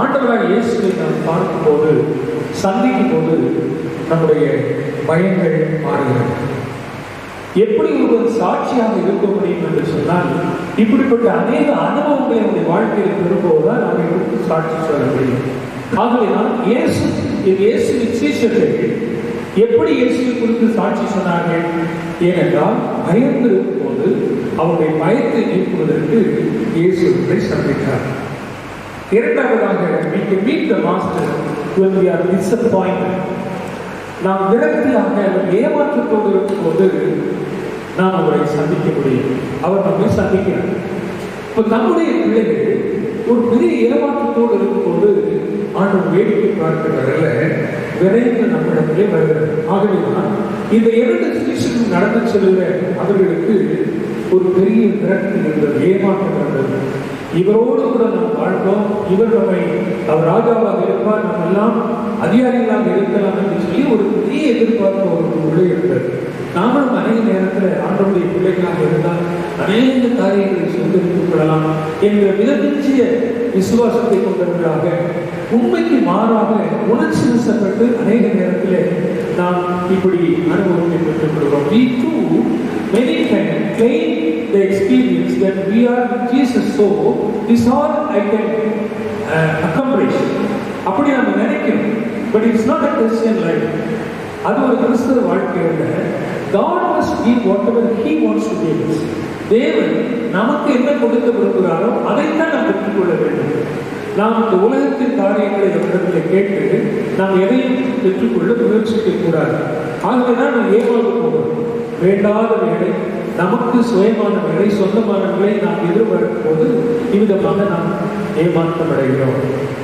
ஆண்டவராக இயேசுவை நாம் பார்க்கும்போது சந்திக்கும் போது நம்முடைய பயங்கள் மாறுகிறது. எப்படி ஒருவர் சாட்சியாக இருக்க முடியும் என்று சொன்னால், இப்படிப்பட்ட அநேக அனுபவங்களை நம்முடைய வாழ்க்கையில் பெறும்போதுதான் நாம் எப்படி சாட்சி சொல்ல முடியும். ஆகவேதான் இயேசுவின் சீஷர்கள் எப்படி இயேசுவை குறித்து சாட்சி சொன்னார்கள்? ஏனென்றால் பயந்து இருக்கும் போது அவருடைய பயத்தை நீக்குவதற்கு இயேசுவை சந்தித்தார். இரண்டாவதாக, we can meet the master when we are disappointed. நாம் விரக்தியாக ஏமாற்றத்தோடு இருக்கும் போது நாம் அவரை சந்திக்க முடியும். அவர் நம்மை சந்திக்கிறார். இப்போ நம்முடைய பிள்ளைகள் ஒரு பெரிய ஏமாற்றத்தோடு இருக்கும்போது ஆண்டவர் வேடிக்கை பார்க்கிறவர்கள விரைந்து நம்மிடத்திலே வருகிறது. ஆகவேதான் இந்த இரண்டு சீஷர்கள் நடந்து செல்கிற அவர்களுக்கு ஒரு பெரிய விரக்தி இருந்தது, ஏமாற்றம் இருந்தது. இவரோடு கூட நாம் வாழ்ந்தோம், இவர் நம்மை அவர் ராஜாவாக இருப்பார், நாம் எல்லாம் அதிகாரிகளாக இருக்கலாம் என்று சொல்லி ஒரு பெரிய எதிர்பார்ப்பு ஒரு உள்ளே இருந்தது. நாமளும் அநேக நேரத்தில் ஆண்டவருடைய பிள்ளைகளாக இருந்தால் அநேக காரியங்களை சொந்தரித்துக் கொள்ளலாம் என்ற மிகச்சிய விசுவாசத்தை கொண்டவர்களாக உண்மைக்கு மாறாக உணர்ச்சி வசப்பட்டு அநேக நேரத்தில் நாம் இப்படி அனுபவத்தை பெற்றுக் கொள்கிறோம். We too many times claim the experience that we are with Jesus, so this all I can accomplish. அப்படி நாம் நினைக்கிறோம். But it's not a Christian life. அது ஒரு கிறிஸ்தவ வாழ்க்கை அல்ல. God must give whatever He wants to give us. தேவன் நமக்கு என்ன கொடுக்க விரும்புகிறாரோ அதைத்தான் நாம் பெற்றுக்கொள்ள வேண்டும். நாம் இந்த உலகத்தின் காரியங்களை இடத்துல கேட்டு நாம் எதையும் பெற்றுக்கொள்ள முயற்சிக்க கூடாது. ஆகவேதான் நாம் ஏமாந்து போகிறோம். வேண்டாத வேலை, நமக்கு சுயமான வேலை, சொந்தமான வேலை நாம் எதிர்பார்க்கும் போது இவ்விதமாக நாம் ஏமாற்றம் அடைகிறோம்.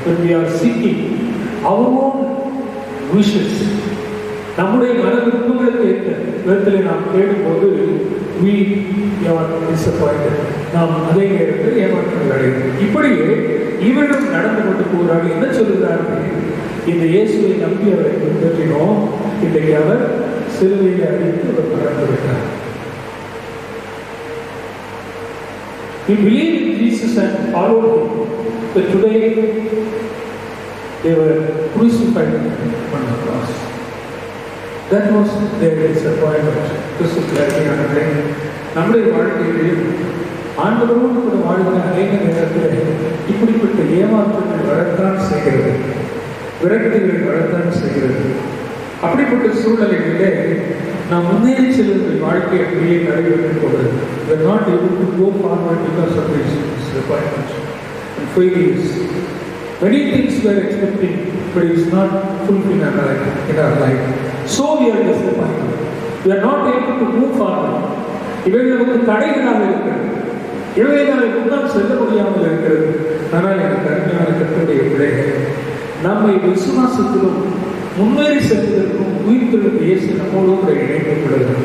When we are seeking our own wishes, நம்முடைய மன விருப்பங்களுக்கு ஏற்ற விதத்தில் நாம் தேடும்போது we are disappointed. நாம் அதே நேரத்தில் ஏமாற்றங்கள் அடைகிறோம். இப்படியே இவர்களும் நடந்து கொண்டு போகிறார்கள். என்ன சொல்லுகிறார்கள்? இந்த இயேசுவை நம்பி அவரை பின்பற்றினோம், இன்றைக்கு அவர் சிலுவையை அடித்து அவர் மறந்து விட்டார். We believe in Jesus and followed him, but today they were crucified on the cross. That was their disappointment. கிறிஸ்துவிலே நம்முடைய வாழ்க்கையிலும் ஆண்டவரோடு கூட வாழ்கிற அநேக நேரத்தில் இப்படிப்பட்ட ஏமாற்றங்கள் வரத்தான் செய்கிறது, விரக்திகள் வரத்தான் செய்கிறது. அப்படிப்பட்ட சூழ்நிலைகளிலே நாம் முன்னேறி செல்வதை வாழ்க்கை அப்படியே நடைபெற்று போகிறது. We are not able to go forward because of these disappointments and failures. Many things we are expecting, but it is not fulfilled in our life. So we are disappointed. We are not able to move forward. இவைகள் நமக்கு தடைகளாக இருக்கிறது. இவைகளை முன்னால் செல்ல முடியாமல் இருக்கிறது. ஆனால் எனக்கு அருமையான கர்த்தருடைய பிள்ளைகள், நம்மை விசுவாசத்திலும் முன்னேறி செல்வதற்கும் உயிர்த்தெழுந்த இயேசு நம்மோடு கூட இணைத்துக் கொள்கிறார்.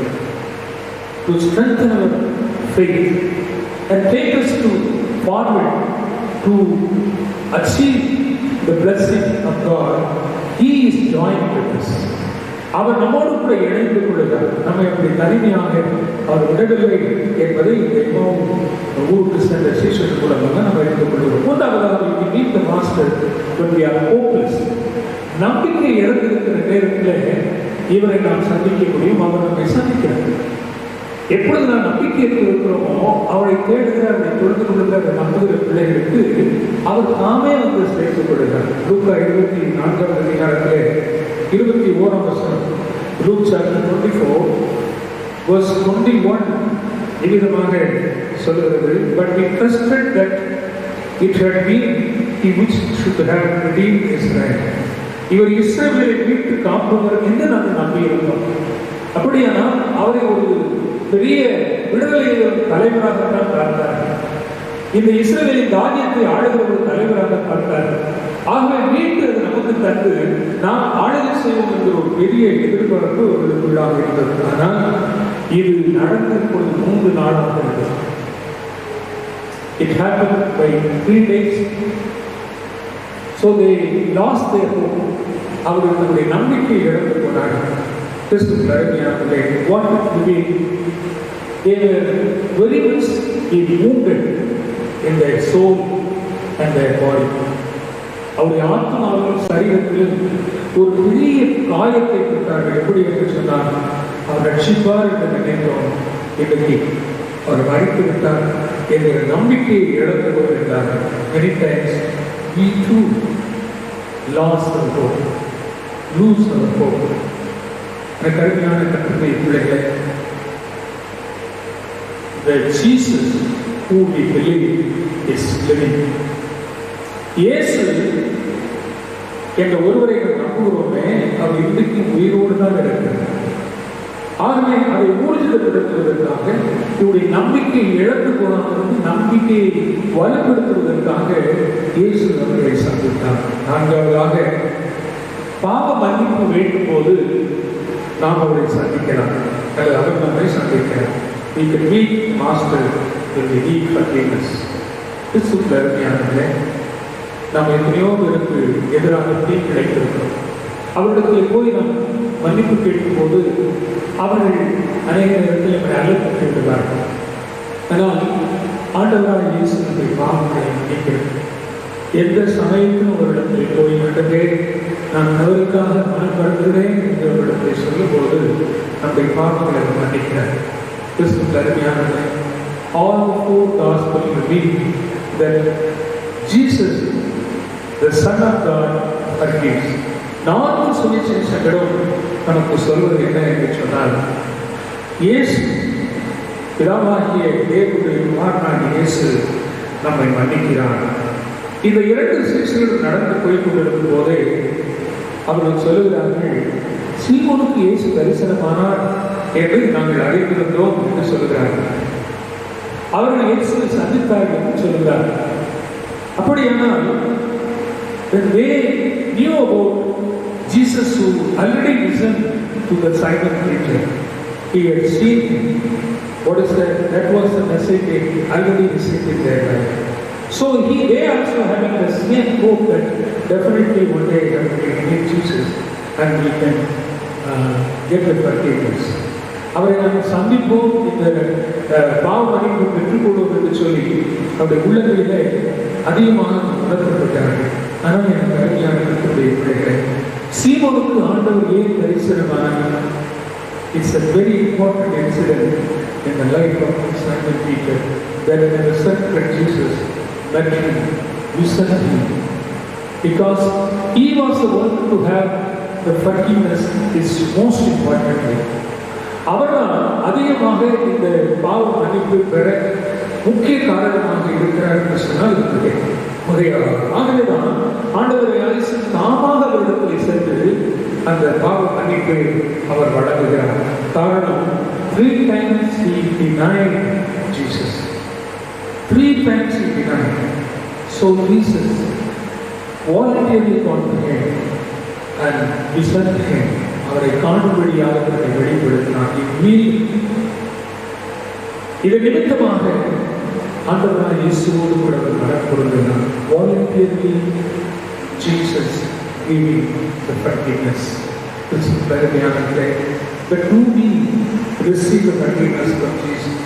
To strengthen our faith and take us to forward to achieve the blessing of God, He is joined with us. அவர் நம்மோடு கூட இணைந்து கொள்கிறார். நம்மை அப்படி தனிமையாக அவர் விடவில்லை என்பதை ஊருக்கு சென்ற சீஷர்கள் மூலமாக நம்ம எடுத்துக் கொள்கிறோம். மூன்றாவதாக we meet the master when we are hopeless. நம்பிக்கை இழந்திருக்கிற நேரத்தில் இவரை நாம் சந்திக்க முடியும். அவர் நம்மை சந்திக்கிறார். எப்பொழுது நாம் நம்பிக்கை இருக்கிறோமோ அவரை தேடுகிற, அவரை தொழுது கொள்கிற, அதை நம்புகிற பிள்ளைகளுக்கு அவர் தாமே வந்து சேர்த்துக் கொள்கிறார். லூக்கா 24 அதிகாரத்திலே 21 வசனம், Luke chapter 24 verse 21 இவ்விதமாக சொல்கிறது. But we trusted that it had been he which should have redeemed Israel. இவர் இஸ்ரவேலை மீட்டு காப்பவர் என்று நாங்கள் நம்பியிருந்தோம். அப்படியானால் அவரை ஒரு பெரிய விடுதலை தலைவராகத்தான் பார்த்தார். இந்த இஸ்ரவேலின் ராஜ்யத்தை ஆளுகிற ஒரு தலைவராக பார்த்தார். ஆகவே மீட்டு அது நமக்கு தந்து நாம் ஆளுகை செய்வோம் என்ற ஒரு பெரிய எதிர்பார்ப்பு அவர்களுக்குள்ளாக இருந்தது. ஆனால் இது நடந்த பொழுது 3 நாளாக இருந்தது. It happened by 3 days. So they lost their hope. அவர்கள் தன்னுடைய நம்பிக்கை இழந்து போனார்கள். கிறிஸ்துவின் அருமையானவர்களே, what did we do? They were very much wounded in their soul and their body. அவருடைய ஆத்மாவிலும் சரீரத்திலும் ஒரு பெரிய காயத்தை பெற்றார்கள். எப்படி என்று சொன்னால், அவர் ரட்சிப்பார் என்று நினைத்தோம், இன்றைக்கு அவர் மறைத்து விட்டார் என்கிற நம்பிக்கையை இழந்து கொண்டிருந்தார்கள். Many times we too lost our hope, lose our hope. எனக்கு அருமையான கர்த்தருடைய பிள்ளைகளே, the Jesus who we believe is living. இயேசு என்ற ஒருவரை நம்புகிறோமே, அவர் இன்றைக்கும் உயிரோடு தான் இருக்கிறார். ஆகவே அதை ஊர்ஜிதப்படுத்துவதற்காக, இவருடைய நம்பிக்கை இழந்து போனவர்களுக்கு நம்பிக்கையை வலுப்படுத்துவதற்காக இயேசு அவர்களை சந்தித்தார். 4வதாக, பாவ மன்னிப்பு வேண்டும் போது நாம் அவரை சந்திக்கலாம், அல்லது அவர் நம்மை சந்திக்கிறார். We can meet master when we need forgiveness. கிறிஸ்துவின் அருமையானவர்களே, நாம் எத்தனையோ பேருக்கு எதிராக தீர்ப்பு கிடைத்திருக்கிறோம். அவர்களுக்கு போய் நாம் மன்னிப்பு கேட்கும் போது அவர்கள் அநேக நேரத்தில் நம்மை அழைத்து விடுவார்கள். ஆனால் ஆண்டவராக இயேசு நம்முடைய பாவங்களை மன்னிக்கிறது. எந்த சமயத்திலும் அவரிடத்தில் போய் மட்டுமே நான் தவறுக்காக மனம் வருகிறேன் என்று அவரிடத்தை சொல்லும்போது நம்முடைய பாவங்களை மன்னிக்கிறார். கிறிஸ்துவின் அருமையானவர்களே, all the 4 Gospels reveal that Jesus, the Son of God, forgives. 4 சுவிசேஷங்களும் நமக்கு சொல்வது என்ன என்று சொன்னால், இயேசு பிதாவாகிய தேவனுடைய குமாரனாகிய இயேசு நம்மை மன்னிக்கிறார். இந்த 2 சிஷ்யர்கள் நடந்து போய் கொண்டிருக்கும் போதே அவர்கள் சொல்லுகிறார்கள், சீமோனுக்கு இயேசு தரிசனமானார் என்று நாங்கள் அறிந்திருந்தோம் என்று சொல்லுகிறார்கள். அவர்கள் இயேசுவை சந்தித்தார்கள் என்று சொல்லுகிறார்கள். அப்படியானால் they knew about Jesus, who already listened to the Simon preacher. He had seen him. What is that? That was the message they already received in their life. So they also having the same hope that definitely one day we can meet Jesus and we can get the forgiveness. அவரை நாம் சந்திப்போம், இந்த பாவ மன்னிப்பு பெற்றுக்கொள்வோம் என்று சொல்லி அவருடைய உள்ளங்களிலே அதிகமாக உணர்த்தப்பட்டார்கள். ஆனால் எனக்கு அருமையான பிள்ளைகளை, சீமோனுக்கு ஆண்டவர் ஏன் தரிசனமானார்? It's a very important incident in the life of Simon Peter, that when the resurrected Jesus met him, listened to him, because he was the one to have the forgiveness is most importantly. அவர்தான் அதிகமாக இந்த பாவ மன்னிப்பு பெற முக்கிய காரணமாக இருக்கிறார் என்று சொன்னால் முறையாக. ஆகவேதான் ஆண்டவரை அழைத்து தாமாக அவரிடத்தில் சென்று அந்த பாவ மன்னிப்பை அவர் வழங்குகிறார். காரணம், 3 times he denied Jesus. 3 times he denied. So Jesus voluntarily gone to him and listened to him. அவரை காணும்படியாக தன்னை வெளிப்படுத்தினார். இதன் நிமித்தமாக ஆண்டவரான இயேசுவோடு கூட அவர் மனப்பொருந்தினார். Voluntarily Jesus giving the forgiveness. This is very behind. But do we receive the forgiveness from Jesus?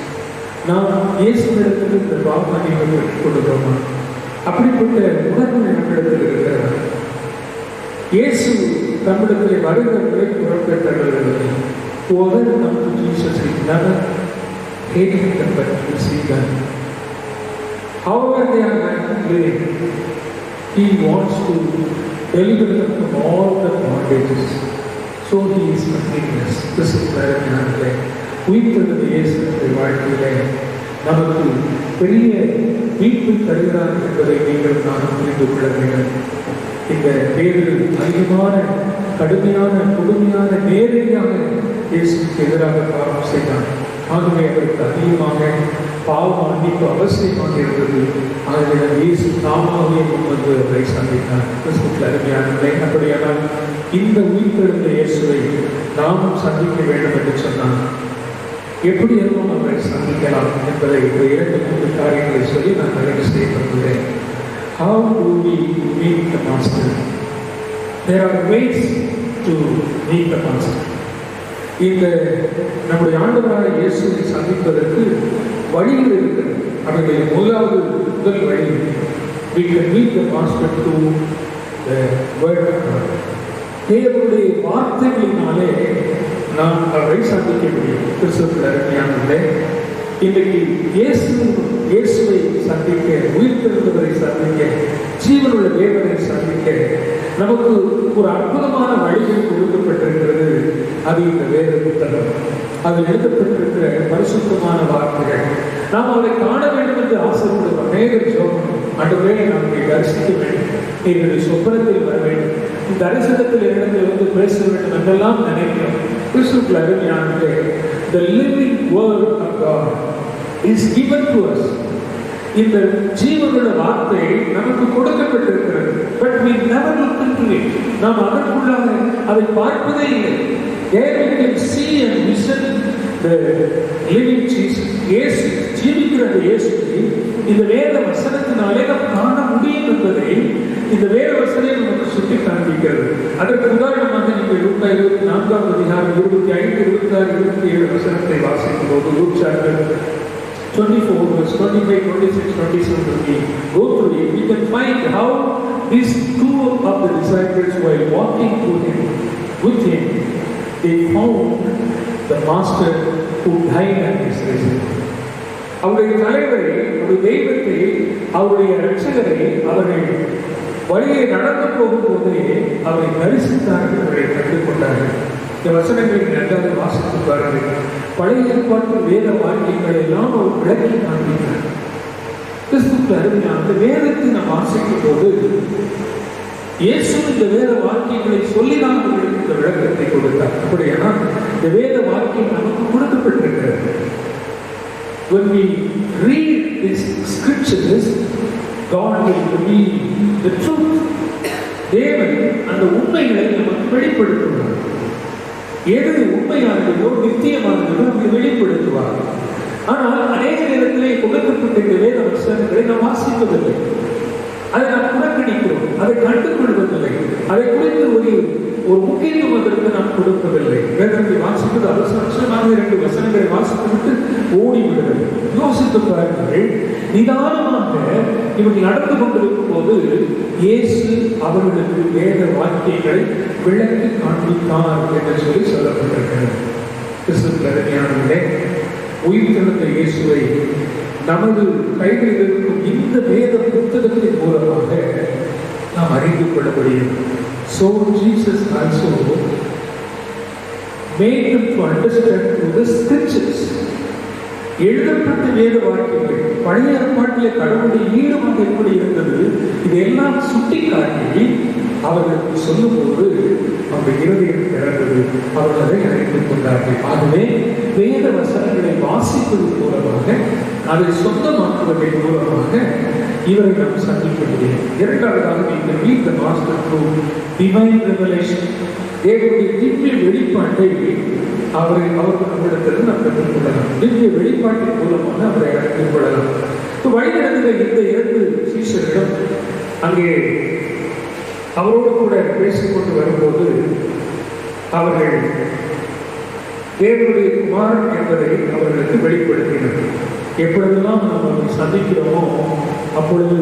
நாம் இயேசுவிடத்தில் இந்த பாவ மன்னிப்பை பெற்றுக் கொள்கிறோமா? அப்படிப்பட்ட உணர்வு நம்மிடத்தில் இருக்கிறதா? இயேசு நம்மிடத்தில் வருகிறவர்களை புறப்பேற்றவர்கள் whoever come to Jesus will never hate them but receive them. However they are living, He wants to deliver them from all the bondages. So He is forgiveness. This is very important. உயிர்த்தெழுந்த இயேசுவின் வாழ்க்கையிலே நமக்கு பெரிய மீட்பு தருகிறார் என்பதை நீங்கள் நானும் புரிந்து கொள்ள வேண்டும். இந்த பேரில் அதிகமான கடுமையான கொடுமையான நேரடியாக இயேசுக்கு எதிராக பாவம் செய்தார். ஆகவே அவருக்கு அதிகமாக பாவ மன்னிப்பு அவசியமாக இருந்தது. ஆகவே இயேசு தாமாகவே முன்வந்து அவரை சந்தித்தார். கிறிஸ்துவுக்கு அருமையானவர்களே, அப்படியானால் இந்த உயிர்த்தெழுந்த இயேசுவை நாமும் சந்திக்க வேண்டும் என்று சொன்னார். எப்படி எல்லாம் அவரை சந்திக்கலாம் என்பதை ஒரு 2-3 காரியங்களை சொல்லி நான் நிறைவு செய்யப்படுகிறேன். How do we meet the Master? There are ways to meet the Master. இந்த நம்முடைய ஆண்டவரான இயேசுவை சந்திப்பதற்கு வழிகள் இருக்கிறது. அவர்கள் முதல் வழி, we can meet the Master through the word of God. தேவனுடைய வார்த்தைகளினாலே நாம் அவரை சந்திக்க முடியும். கிறிஸ்துவுக்கு அருமையானவர்களே, இன்றைக்கு இயேசுவை சந்திக்க, உயிர்த்தெழுந்தவரை சந்திக்க, ஜீவனுள்ள தேவனை சந்திக்க நமக்கு ஒரு அற்புதமான வழிகள் கொடுக்கப்பட்டிருக்கிறது. அது இந்த வேத புத்தகம். அதில் எழுதப்பட்டிருக்கிற பரிசுத்தமான வார்த்தைகள். நாம் அவரை காண வேண்டும் என்று ஆசைப்படுவோம். அநேக ஜோபம் ஆண்டவரே நம்மை தரிசிக்க வேண்டும், என்னுடைய சொப்பனத்தில் வர வேண்டும், தரிசனத்தில் இடத்தில் வந்து பேச வேண்டும் என்றெல்லாம் நினைக்கிறோம். கிறிஸ்துவுக்கு அருமையானவர்களே, the living word of God is given to us. இந்த ஜீவனுள்ள வார்த்தை நமக்கு கொடுக்கப்பட்டிருக்கிறது. But we never look into it. நாம் அதற்குள்ளாக அதை பார்ப்பதே இல்லை. There we can see and listen the living Jesus. இயேசு ஜீவிக்கிற இயேசுவை இந்த வேத வசனத்தினாலே நாம் காண முடியும் என்பதை இந்த வேத வசனம் நமக்கு சுட்டி காண்பிக்கிறது. அதற்கு உதாரணமாக நீங்கள் லூக்கா 24 அதிகாரம் 25, 26, 27 வசனத்தை வாசிக்கும் போது, look chapter 24 verse 25, 26, 27 we go through it, we can find how these two of the disciples while walking with him, they found the Master who died and is risen. அவருடைய தலைவரை, அவருடைய தெய்வத்தை, அவருடைய இரட்சகரை அவர்கள் வழியை நடந்து போகும்போதே அவரை தரிசித்தார்கள், அவரை கண்டுகொண்டார்கள். இந்த வசனங்களை நன்றாக வாசித்து பாருங்கள். பழைய ஏற்பாட்டு வேத வாக்கியங்களை எல்லாம் அவர் விளக்கி காண்பிக்கிறார். கிறிஸ்துவுக்கு அருமையான அந்த வேதத்தை நாம் வாசிக்கும் போது இயேசு இந்த வேத வாக்கியங்களை சொல்லிதான் அவர்களுக்கு இந்த விளக்கத்தை கொடுத்தார். அப்படியானா இந்த வேத வாக்கியம் நமக்கு கொடுக்கப்பட்டிருக்கிறது. When we read these scriptures, God will reveal the truth. தேவன் அந்த உண்மைகளை நமக்கு வெளிப்படுத்துவார். எது உண்மையானதோ நித்தியமானதோ நமக்கு வெளிப்படுத்துவார். ஆனால் அநேக நேரத்திலே கொடுக்கப்பட்ட இந்த வேத வசனங்களை நாம் வாசிப்பதில்லை, அதை நாம் புறக்கணிக்கிறோம், அதை கண்டுகொள்வதில்லை, அதை குறித்து ஒரு முக்கியத்துவம் அதற்கு நாம் கொடுப்பதில்லை. வேதத்தை வாசிப்பது அவசரமாக 2 வசனங்களை வாசித்துவிட்டு ஓடிவிடுவது. யோசித்து பாருங்கள், நிதானமாக இவர்கள் நடந்து கொண்டிருக்கும் போது இயேசு அவர்களுக்கு வேத வாக்கியங்களை விளக்கி காண்பித்தார் என்று சொல்லி சொல்லப்பட்டிருக்கிறது. கிறிஸ்துவுக்கு அருமையானவர்களே, உயிர்த்தெழுந்த இயேசுவை நமது கைகளில் இருக்கும் இந்த வேத புத்தகத்தின் மூலமாக நாம் அறிந்து கொள்ள முடியும். So Jesus also made them to understand through the scriptures. எழுதப்பட்ட வேத வாக்கியங்கள் பழைய ஏற்பாட்டிலே கடவுளுடைய ஈடுபாடு எப்படி இருந்தது இதையெல்லாம் சுட்டி காட்டி அவர்களுக்கு சொல்லும்போது அவருடைய இருதயம் திறந்தது. அவர்கள் அதை அறிந்து கொண்டார்கள். ஆகவே வேத வசனங்களை வாசிப்பதன் மூலமாக அதை சொந்தமாக்குவதன் மூலமாக இவரை நாம் சந்திக்க முடியும். இரண்டாவதாக நீங்கள் read the gospel through divine revelation. தேவனுடைய திவ்ய வெளிப்பாட்டை அவருக்கு நம்மிடத்திலிருந்து நாம் கற்றுக்கொள்ளலாம். திவ்ய வெளிப்பாட்டின் மூலமாக அவரை அறிந்து கொள்ளலாம். வழிநடந்த இந்த 2 சீஷர்களும் அங்கே அவரோடு கூட பேசிக்கொண்டு வரும்போது அவர்கள் தேவனுடைய குமாரன் என்பதை அவர்களுக்கு வெளிப்படுத்தினர். எப்பொழுதெல்லாம் நாம் அவரை சந்திக்கிறோமோ அப்பொழுது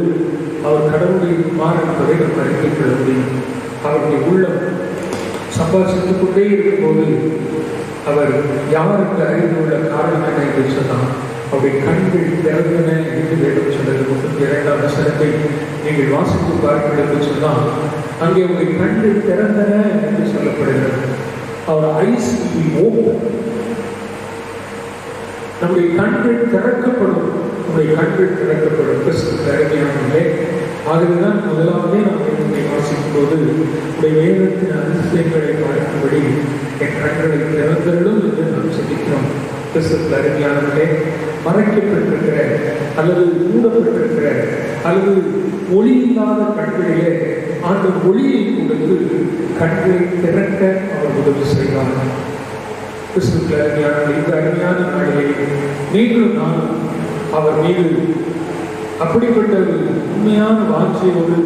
அவர் கடவுளுடைய குமாரன் என்பதை நாம் அறிந்து கொள்ள முடியும். அவருடைய உள்ளம் சம்பாதித்துக் கொண்டே இருக்கும்போது அவர் யாருக்கு அறிந்து உள்ள காரணம் என்ன என்று சொன்னால் அவருடைய கண்கள் திறந்தன என்று வேதம் சொன்னது. 32ஆம் வசனத்தை நீங்கள் வாசித்து பார்க்க என்று சொன்னால் அங்கே உங்களுடைய கண்கள் திறந்தன என்று சொல்லப்படுகிறது. அவர் ஐஸ் ஓப்பன், நம்முடைய கண்கள் திறக்கப்படும், நம்முடைய கண்கள் திறக்கப்படும். கிறிஸ்துவுக்கு அருமையானவர்களே, ஆகவேதான் முதலாவதே நாம் வேதத்தை வாசிக்கும் போது உடைய வேதத்தின் அதிசயங்களை பார்க்கும்படி என் கண்களை திறந்தருளும் என்று நாம் சிந்திக்கிறோம். கிறிஸ்துவுக்கு அருமையானவர்களே, மறைக்கப்பட்டிருக்கிற அல்லது மூடப்பட்டிருக்கிற அல்லது ஒளி இல்லாத கண்களிலே அந்த ஒளியை கொடுத்து கண்களை திறக்க அவர் உதவி செய்வார். கிறிஸ்துவுக்கு அருமையான இந்த அருமையான நாளிலே நீங்களும் நானும் அவர் மீது அப்படிப்பட்ட ஒரு உண்மையான வாஞ்சையோடு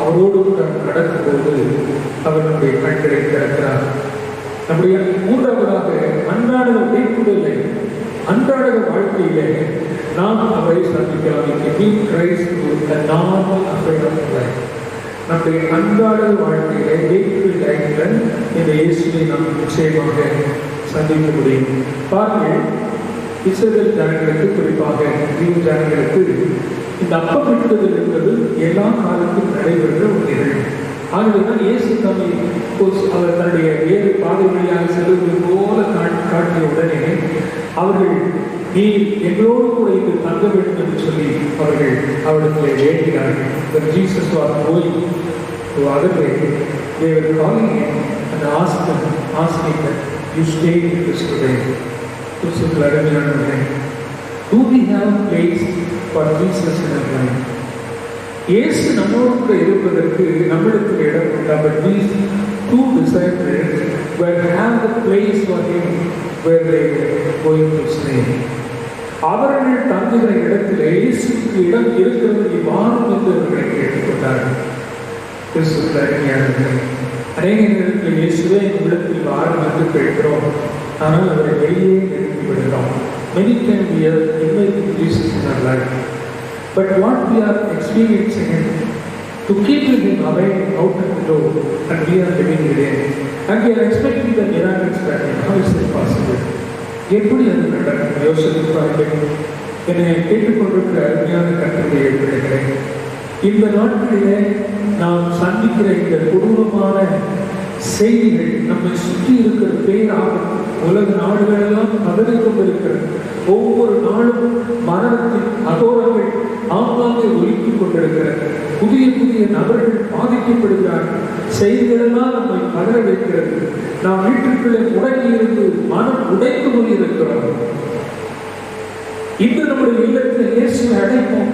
அவரோடு நடக்கும்போது அவர் நம்முடைய கண்களை திறக்கிறார். நம்முடைய மூன்றாவதாக அன்றாட உழைப்புகளை அன்றாட வாழ்க்கையிலே நாம் அவரை சந்திக்கலாம். நம்முடைய அன்றாட வாழ்க்கையிலே இந்த இயேசுவை நாம் நிச்சயமாக சந்திக்க முடியும். பாருங்கள், இஸ்ரவேல் ஜனங்களுக்கு, குறிப்பாக இந்து ஜனங்களுக்கு இந்த அப்பமிடுதல் என்பது எல்லா காலத்தும் நடைபெற்ற ஒரு நிகழ்வு. ஆகவேதான் இயேசு தம்மை அவர் தன்னுடைய வேறு பாதை வழியாக செல்வது போல காட்டிய உடனே அவர்கள் நீ எங்களோடு கூட இங்கு தங்க வேண்டும் என்று சொல்லி அவர்கள் அவரிடத்திலே வேண்டினார்கள். Jesus was going to other way. They were calling him and asking that you stay with us today. கிறிஸ்துவுக்கு அருமையானவர்களே, do we have place for Jesus in our life? இயேசு நம்மோடு கூட இருப்பதற்கு நம்மிடத்தில் இடம் உண்டா? But these 2 disciples were have the place for him where they were going to stay. அவர்கள் தங்குகிற இடத்திலே இயேசுக்கு இடம் இருக்கிறது வாரும் என்று அவர்களை கேட்டுக்கொண்டார்கள். கிறிஸ்துவுக்கு அருமையானவர்களே, அநேக நேரத்தில் இயேசுவே எங்கள் இடத்தில் வாரும் என்று கேட்கிறோம், ஆனால் அவரை வெளியே நிறுத்தி விடுகிறோம். Many times we are inviting Jesus in our life, but what we are experiencing to keep him away out of the door, and we are living within, and we are expecting the miracles to happen. How is it possible? எப்படி அது நடக்கும்? யோசிப்பார்கள். என்னை கேட்டுக்கொண்டிருக்கிற அருமையான கருத்துடைய பிள்ளைகளை, இந்த நாட்களிலே நாம் சந்திக்கிற இந்த கொடூரமான செய்திகள், நம்மை சுற்றி இருக்கிற பேய் உலக நாடுகளெல்லாம் பதறிக் கொண்டிருக்கிறது. ஒவ்வொரு நாளும் மரணத்தின் அகோரங்கள் ஆங்காங்கே ஒலித்துக் கொண்டிருக்கிறது. புதிய புதிய நபர்கள் பாதிக்கப்படுகிறார்கள். செய்திகளெல்லாம் நம்மை பதற வைக்கிறது. நாம் வீட்டுக்குள்ளே முடங்கியிருந்து மனம் உடைந்து கொண்டிருக்கிறோம். இன்று நம்முடைய இல்லத்தில் இயேசுவை அழைப்போம்.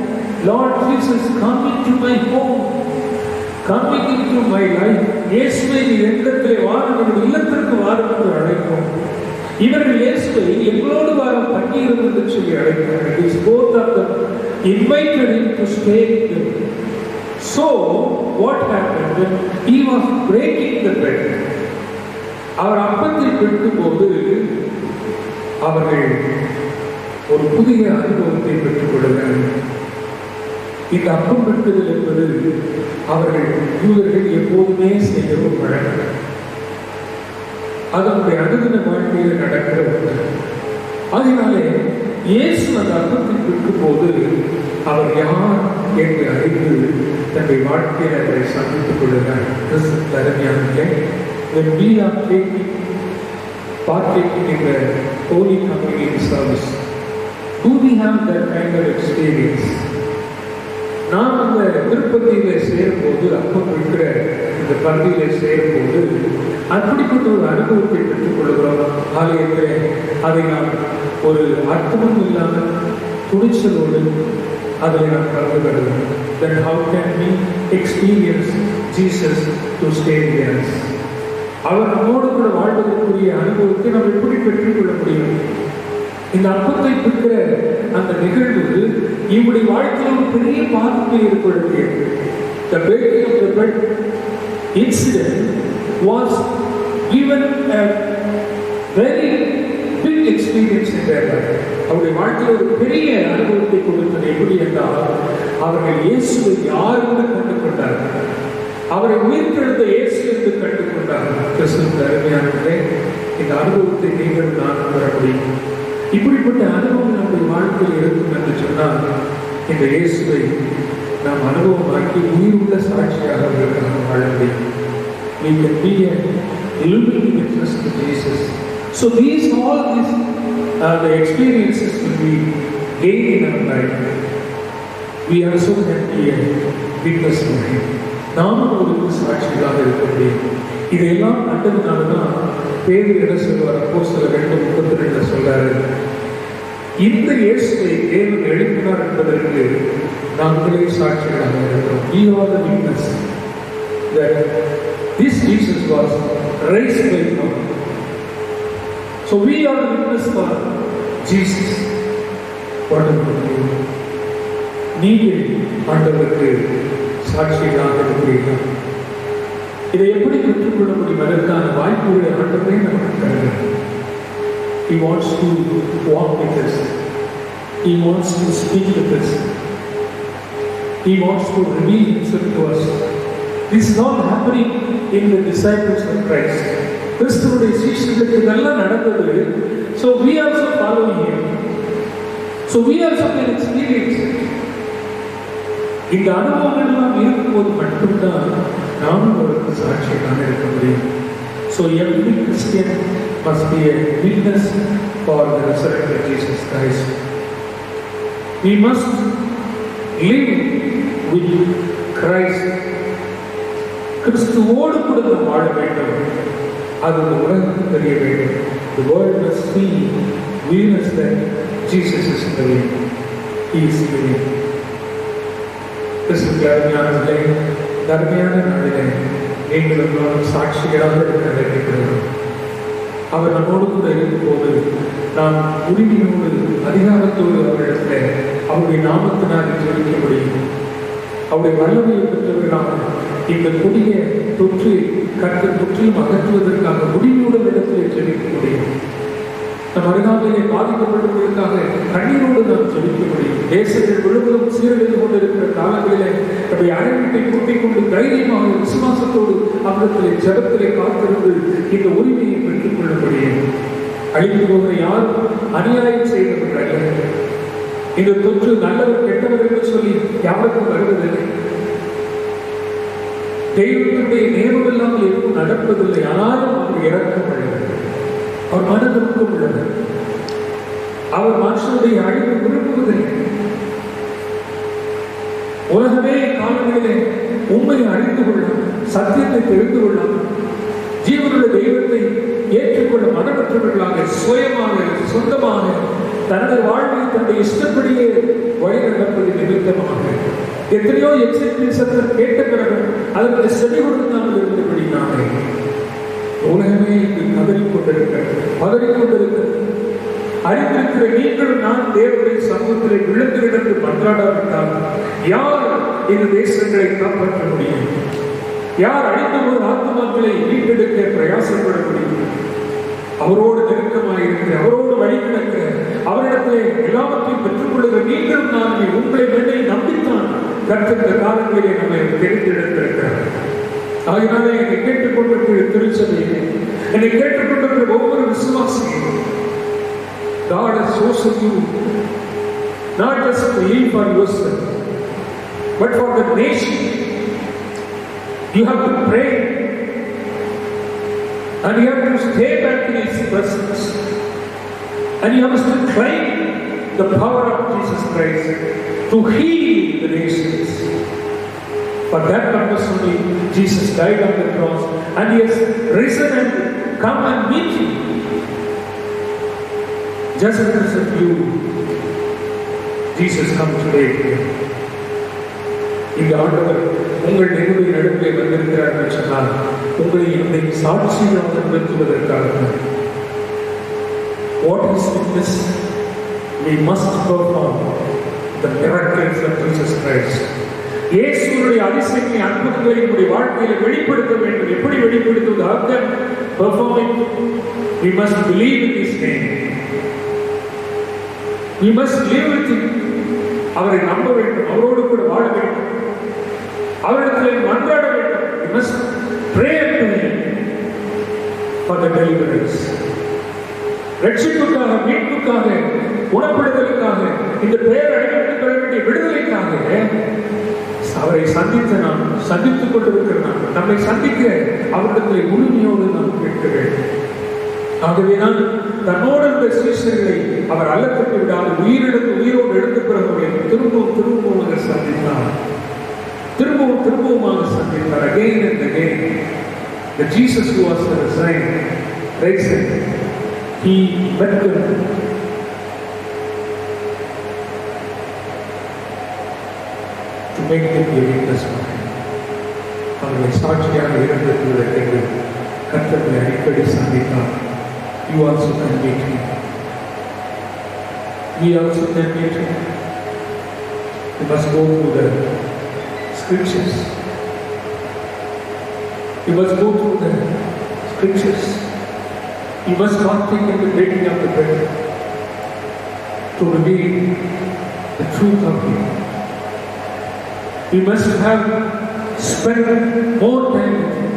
Lord Jesus, come into my home, coming into my life. இயேசுவை நீ இல்லத்திலே வாரும், நம்முடைய இல்லத்திற்கு வாரும் என்று அழைப்போம். இவர்கள் இயேசுவை எங்களோடு வாரம் தங்கியிருந்து என்று சொல்லி அழைக்கிறார். It is both of them invited him to stay with them. So what happened? He was breaking the bread. அவர் அப்பத்தை பெற்றும் போது அவர்கள் ஒரு புதிய அனுபவத்தை பெற்றுக் கொள்கிறார்கள். இந்த அப்பம் பெற்றுதல் என்பது அவர்கள் யூதர்கள் எப்போதுமே செய்கிற ஒரு வழக்கம். அதனுடைய அனுதின வாழ்க்கையில் நடக்கிற ஒன்று. அதனாலே இயேசு அந்த அப்பத்தை பெற்றும் போது அவர் யார் என்று அறிந்து தன்னுடைய வாழ்க்கையில் அவரை சந்தித்துக் கொள்கிறார். அருமையானே, when we are partaking in the Holy Communion service, do we have that kind of experience? நாம் அந்த திருப்பதியிலே சேரும்போது, அப்பம் இருக்கிற இந்த பந்தியிலே சேரும்போது அப்படிப்பட்ட ஒரு அனுபவத்தை பெற்றுக் கொள்கிறோம். ஆலயத்திலே அதை நாம் ஒரு அர்த்தமும் இல்லாமல் துணிச்சலோடு அதில் நாம் கலந்து கொள்கிறோம். Then how can we experience Jesus to stay with us? அவர் நம்மோடு கூட வாழ்வதற்குரிய அனுபவத்தை நாம் எப்படி பெற்றுக் கொள்ள முடியும்? இந்த அப்பத்தை பெற்ற அந்த நிகழ்வு இவருடைய வாழ்க்கையில் ஒரு பெரிய பாதிப்பை ஏற்படுத்தியது. The breaking of the bread incident was given a very big experience in their life. அவருடைய வாழ்க்கையில் ஒரு பெரிய அனுபவத்தை கொடுத்தது. எப்படி என்றால், அவர்கள் இயேசுவை யார் என்று கண்டு கொண்டார்கள். அவரை உயிர்த்தெழுந்த இயேசு என்று கண்டு கொண்டார்கள். கிறிஸ்துவின் அருமையானவர்களே, இந்த அனுபவத்தை நீங்கள் நான் பெற முடியும். இப்படிப்பட்ட அனுபவம் நம்முடைய வாழ்க்கையில் இருக்கும் என்று சொன்னால், இந்த இயேசுவை நாம் அனுபவமாக்கி உயிருள்ள சாட்சியாக அவர்களுக்காக வாழ முடியும். We can be a living witness to Jesus. So all these the experiences will be gained in our life. We also can be a witness for him. நாமும் ஒரு சாட்சிகளாக இருக்க முடியும். இதையெல்லாம் கண்டதுனாலதான் பேதுரு என்ன சொல்வார்? அப்போஸ்தலர் 2:32 சொல்றாரு, இந்த இயேசுவை தேவன் எழுப்பினார் என்பதற்கு நாங்களே சாட்சிகளாக இருக்கிறோம். We are the witness that this Jesus was raised by God. So we are the witness for Jesus. What about you? நீங்கள் ஆண்டவருக்கு சாட்சிகளாக இருக்கிறீர்கள். இதை எப்படி பெற்றுக்கொள்ள முடியும்? அதற்கான வாய்ப்புகளை ஆண்டவரே நமக்கு தருகிறார். He wants to walk with us. He wants to speak with us. He wants to reveal himself to us. This is not happening in the disciples of Christ. கிறிஸ்துவுடைய சீஷர்களுக்கு இதெல்லாம் நடந்தது. So we also follow him. So we also can experience it. இந்த அனுபவங்கள் எல்லாம் இருக்கும்போது மட்டும்தான் நாமும் ஒரு சாட்சியாக இருக்க முடியும். So every Christian must be a witness for the resurrected Jesus Christ. We must live with Christ. கிறிஸ்துவோடு கூட நாம் வாழ வேண்டும். அது இந்த உலகத்துக்கு தெரிய வேண்டும். The world must see, witness that Jesus is the way. He is the way. கிறிஸ்துவுக்கு அருமையானவர்களே, தர்மையான நாளிலே நீங்களும் நானும் சாட்சிகளாக இருக்க அழைக்கப்படுகிறோம். அவர் நம்மோடு கூட இருக்கும்போது நாம் உரிமையோடு அதிகாரத்தோடு அவரிடத்தில் அவருடைய நாமத்தினால் ஜெபிக்க முடியும். அவருடைய வல்லமையை பெற்றவர்களாக இந்த கொடிய தொற்று கர்த்தர் முற்றிலும் அகற்றுவதற்காக உரிமையோடு இடத்திலே ஜெபிக்க முடியும். நம் அருகாமையிலே பாதிக்கப்பட்டவர்களுக்காக கண்ணீரோடு நாம் ஜெபிக்க முடியும். தேசங்கள் முழுவதும் சீரழிந்து கொண்டிருக்கிற காலங்களிலே நம்முடைய அழைப்பை கூட்டிக் கொண்டு தைரியமாக விசுவாசத்தோடு அவர்களை ஜபத்திலே காத்திருந்து இந்த உரிமையை பெற்றுக் கொள்ள முடியும். அழிந்து போகிற யாரும் அநியாயம் செய்தவர்கள் அல்ல. இந்த தொற்று நல்லவர் கெட்டவர் என்று சொல்லி யாருக்கும் வருவதில்லை. தெய்வத்தினுடைய நேரம் இல்லாமல் எதுவும் நடப்பதில்லை. ஆனாலும் அவர் இறக்கம் அடைகிறது. அவர் மனதிற்கும் உள்ளவர். அவர் மனுஷனுடைய அழிவு விரும்புவதில்லை. உலகமே காலங்களிலே உண்மையை அறிந்து கொள்ளும், சத்தியத்தை தெரிந்து கொள்ளும், ஜீவனுடைய தெய்வத்தை ஏற்றுக்கொள்ள மனமற்றவர்களாக சுயமாக சொந்தமாக தனது வாழ்வில் தன்னுடைய இஷ்டப்படியே வழி நடப்பது நிமித்தமாக எத்தனையோ எச்சரிக்கை சத்தம் கேட்ட பிறகு அதற்கு செவி கொடுக்காமல் இருந்தபடினாலே உலகமே இங்கு கதறிக்கொண்டிருக்கிறது, பதறிக்கொண்டிருக்கிறது. அறிந்திருக்கிற நீங்களும் நான் தேவனுடைய சமூகத்திலே விழுந்து கிடந்து மன்றாடாவிட்டால் யார் இந்த தேசங்களை காப்பாற்ற முடியும்? யார் அழிந்த ஒரு ஆத்மாக்களை மீட்டெடுக்க பிரயாசப்பட முடியும்? அவரோடு நெருக்கமாயிருக்கிற, அவரோடு வழி கிடக்கிற, அவரிடத்திலே எல்லாவற்றையும் பெற்றுக் கொள்ளுகிற நீங்களும் நான் உங்களை மேலே நம்பித்தான் கற்ற காலங்களிலே நம்மை தெரிந்தெடுத்திருக்கிறார். ஆகினாலே என்னை கேட்டுக்கொண்டிருக்கிற திருச்சபையை, என்னை கேட்டுக்கொண்டிருக்கிற ஒவ்வொரு விசுவாசியையும் God has chosen you not just to live for yourself, but for the nation. You have to pray and you have to stay back in His presence and you have to claim the power of Jesus Christ to heal the nations. For that purpose only Jesus died on the cross and He has risen and come and meet you. Just because of you, Jesus comes today. இந்த ஆண்டவர் உங்கள் நெருங்கிய நடுவே வந்திருக்கிறார் என்று சொன்னால் உங்களை இந்த சாட்சியாக நிறுத்துவதற்காக. What is witness? We must perform the miracles of Jesus Christ. இயேசுவுடைய அதிசயங்களை அற்புதங்களை நம்முடைய வாழ்க்கையில் வெளிப்படுத்த வேண்டும். எப்படி வெளிப்படுத்துவது? After performing, we must believe in His name. We must live with Him. அவரை நம்ப வேண்டும், அவரோடு கூட வாழ வேண்டும், அவரிடத்தில் மன்றாட வேண்டும். We must pray to Him for the deliverance. ரட்சிப்புக்காக, மீட்புக்காக, குணப்படுதலுக்காக, இந்த பேர் அடைந்து கொள்ள வேண்டிய விடுதலைக்காக அவரை சந்தித்து நாம் சந்தித்துக் கொண்டிருக்கிற நாம் நம்மை சந்திக்க அவரிடத்தில் உரிமையோடு நாம் கேட்க வேண்டும். ஆகவேதான் தன்னோடு இருந்த சீஷர்களை அவர் அல்லப்பட்டு விடாது உயிரோடு எடுத்த பிறகு திரும்பவும் சந்தித்தார். திரும்பவுமாக சந்தித்தார். Again and again. The Jesus who was the risen, He met them. To make them a witness for Him. அவர்களை சாட்சியாக இருந்தது கர்த்தரை அடிக்கடி சந்தித்தார். You also can meet Him. We also can meet Him. We must go through the scriptures. We must go through the scriptures. We must not think in the breaking of the bread to reveal the truth of Him. We must have spent more time with Him.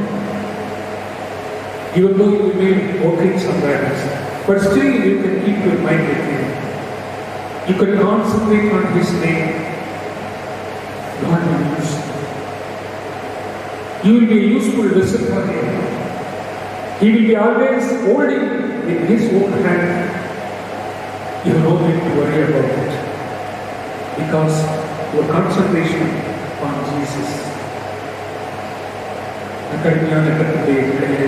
Even though you may be working somewhere else, but still you can keep your mind with Him. You can concentrate on His name. God will use you. You will be a useful vessel for Him. He will be always holding in His own hand. You have no need to worry about it, because your concentration on Jesus. அக்கடிமையான கருத்துடைய இடையே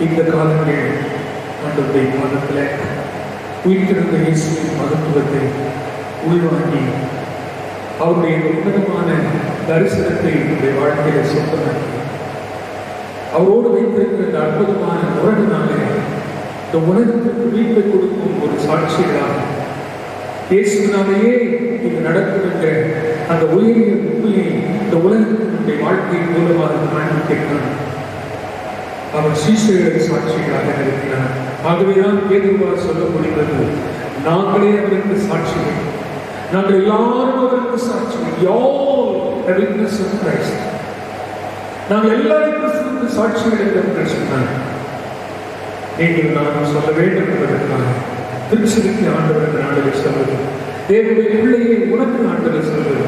இந்த காலங்களில் ஆண்டவருடைய பாதத்தில் உயிர்த்திருந்த இயேசுவின் மகத்துவத்தை உள்வாங்கி அவருடைய உன்னதமான தரிசனத்தை என்னுடைய வாழ்க்கையில் சொந்தமாக்கி அவரோடு வைத்திருக்கிற இந்த அற்புதமான உறவினாலே இந்த உலகத்திற்கு மீட்பை கொடுக்கும் ஒரு சாட்சிகளாக இயேசுவினாலேயே இது நடக்கும் என்ற அந்த உயரிய உண்மையை இந்த உலகத்தினுடைய வாழ்க்கையின் மூலமாக காண்பிக்கிறார். அவர் சீஷர்களை சாட்சிகளாக இருக்கிறார். ஆகவேதான் பேதுருவால் சொல்ல முடிகிறது, நாங்களே அவருக்கு சாட்சிகள், நாங்கள் எல்லாரும் அவருக்கு சாட்சிகள். நாங்கள் எல்லாரும் கிறிஸ்துவுக்கு சாட்சிகள் என்று சொன்னார். நீங்கள் நான் சொல்ல வேண்டும் என்பதற்காக திருச்சிக்கு ஆண்டவர் நாடுகள் சொல்வது, தேவனுடைய பிள்ளையை உனக்கு ஆண்டவர் சொல்வது.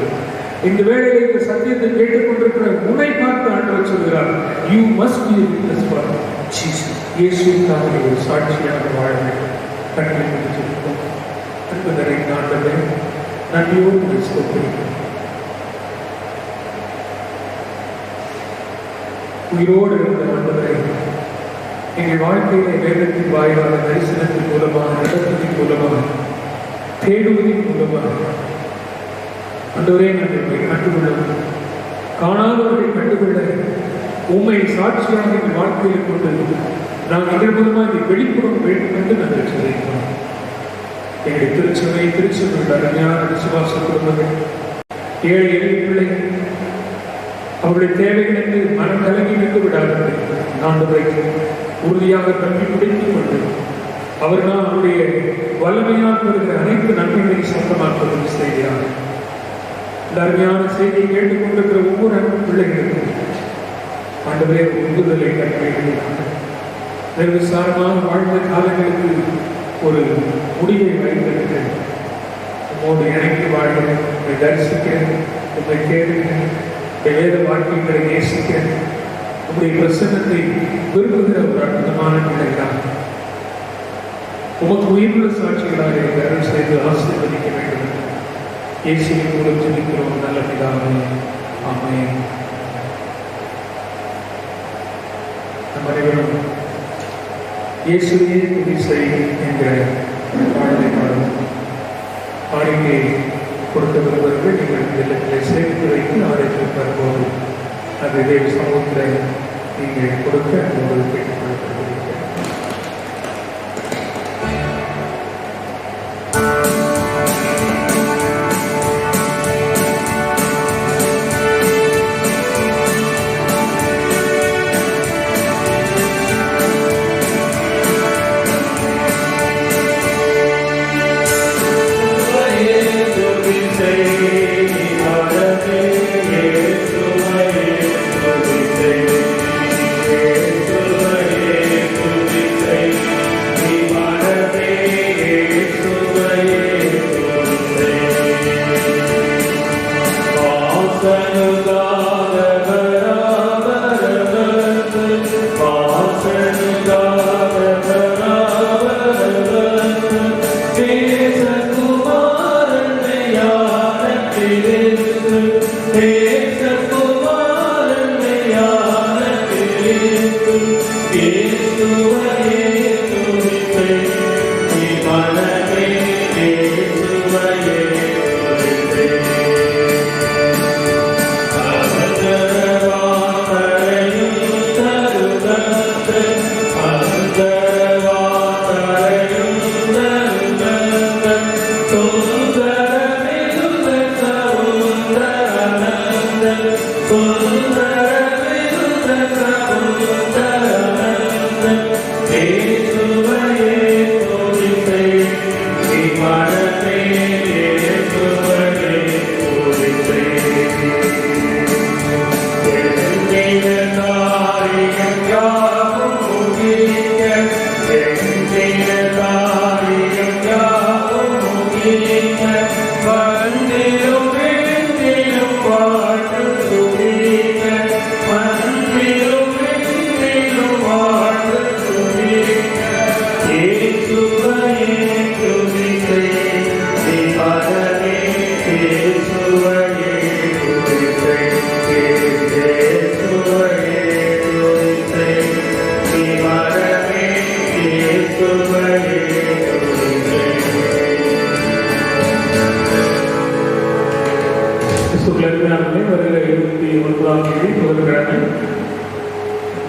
இந்த வேளையில் இந்த சத்தியத்தை கேட்டுக்கொண்டிருக்கிற உன்னை பார்த்து ஆண்டவர் சொல்கிறார், you must be a witness for Jesus. இயேசுக்காக ஒரு சாட்சியாக வாழ கட்டளை கொடுத்திருக்கோம். அன்பு நிறைந்த ஆண்டவரே, நன்றியோடு உங்களை ஸ்தோத்திரிக்கிறோம். உயிரோடு இருந்த ஆண்டவரை எங்கள் வாழ்க்கையில வேதத்தின் வாயிலாக, தரிசனத்தின் மூலமாக, நடத்தத்தின் மூலமாக, தேடுவதின் மூலமாக ஆண்டவரே நாங்கள் கண்டுகொள்ள, காணாதவர்களை கண்டுகொள்ள உண்மை சாட்சியாக எங்கள் வாழ்க்கையில் கொண்டு நாம் எங்கள் மூலமாக வெளிப்படும் வேண்டும் என்று நாங்கள் சொல்லியிருக்கிறோம். எங்களுடைய திருச்சபையில் அருமையான விசுவாச குடும்பங்கள், ஏழை எளிய பிள்ளைகள், அவருடைய தேவைகள் என்று மனம் கலங்கி நின்று விடாதவர்கள் ஆண்டவரை உறுதியாக கல்வி பிடித்துக் கொண்டு அவர்கள் அவருடைய வல்லமையாக வருகிற அனைத்து நன்மைகளை சொந்தமாக்குவதற்கு செய்கிறார். இந்த அருமையான செய்தியை கேட்டுக்கொண்டிருக்கிற ஒவ்வொரு அன்பு பிள்ளைகளுக்கும் ஆண்டவரே உந்துதலை கட்டளையிடுகிறார். நிர்விசாரமாக வாழ்ந்த காலங்களுக்கு ஒரு முடிவை வைத்திருக்கிறேன். உம்மோடு இணைந்து வாழ்கிறேன், உங்களை தரிசிக்கிறேன், உங்களை கேட்கிறேன், வேத வாழ்க்கைகளை நேசிக்கிறேன், உங்களுடைய பிரசன்னத்தை விரும்புகிற ஒரு அற்புதமான நிலைதான் உமக்கு உயிருள்ள சாட்சிகளாக அருள் செய்து ஆசீர்வதிக்க வேண்டும். இயேசுவின் மூலம் ஜெபிக்கிறோம் நல்ல பிதாவே, ஆமென். நம் அனைவரும் இயேசுவே துதி செய் என்ற பாடலை பாடுவோம். பாடிக்கை கொடுக்க வருபவர்கள் நீங்கள் இல்லத்திலே சேர்த்து வைத்து ஆலயத்தில் வரும்போது அது தேவ சமூகத்தில் நீங்கள் கொடுக்க உங்களுக்கு கேட்டுக்கொள்ளப்படுகிறீர்கள்.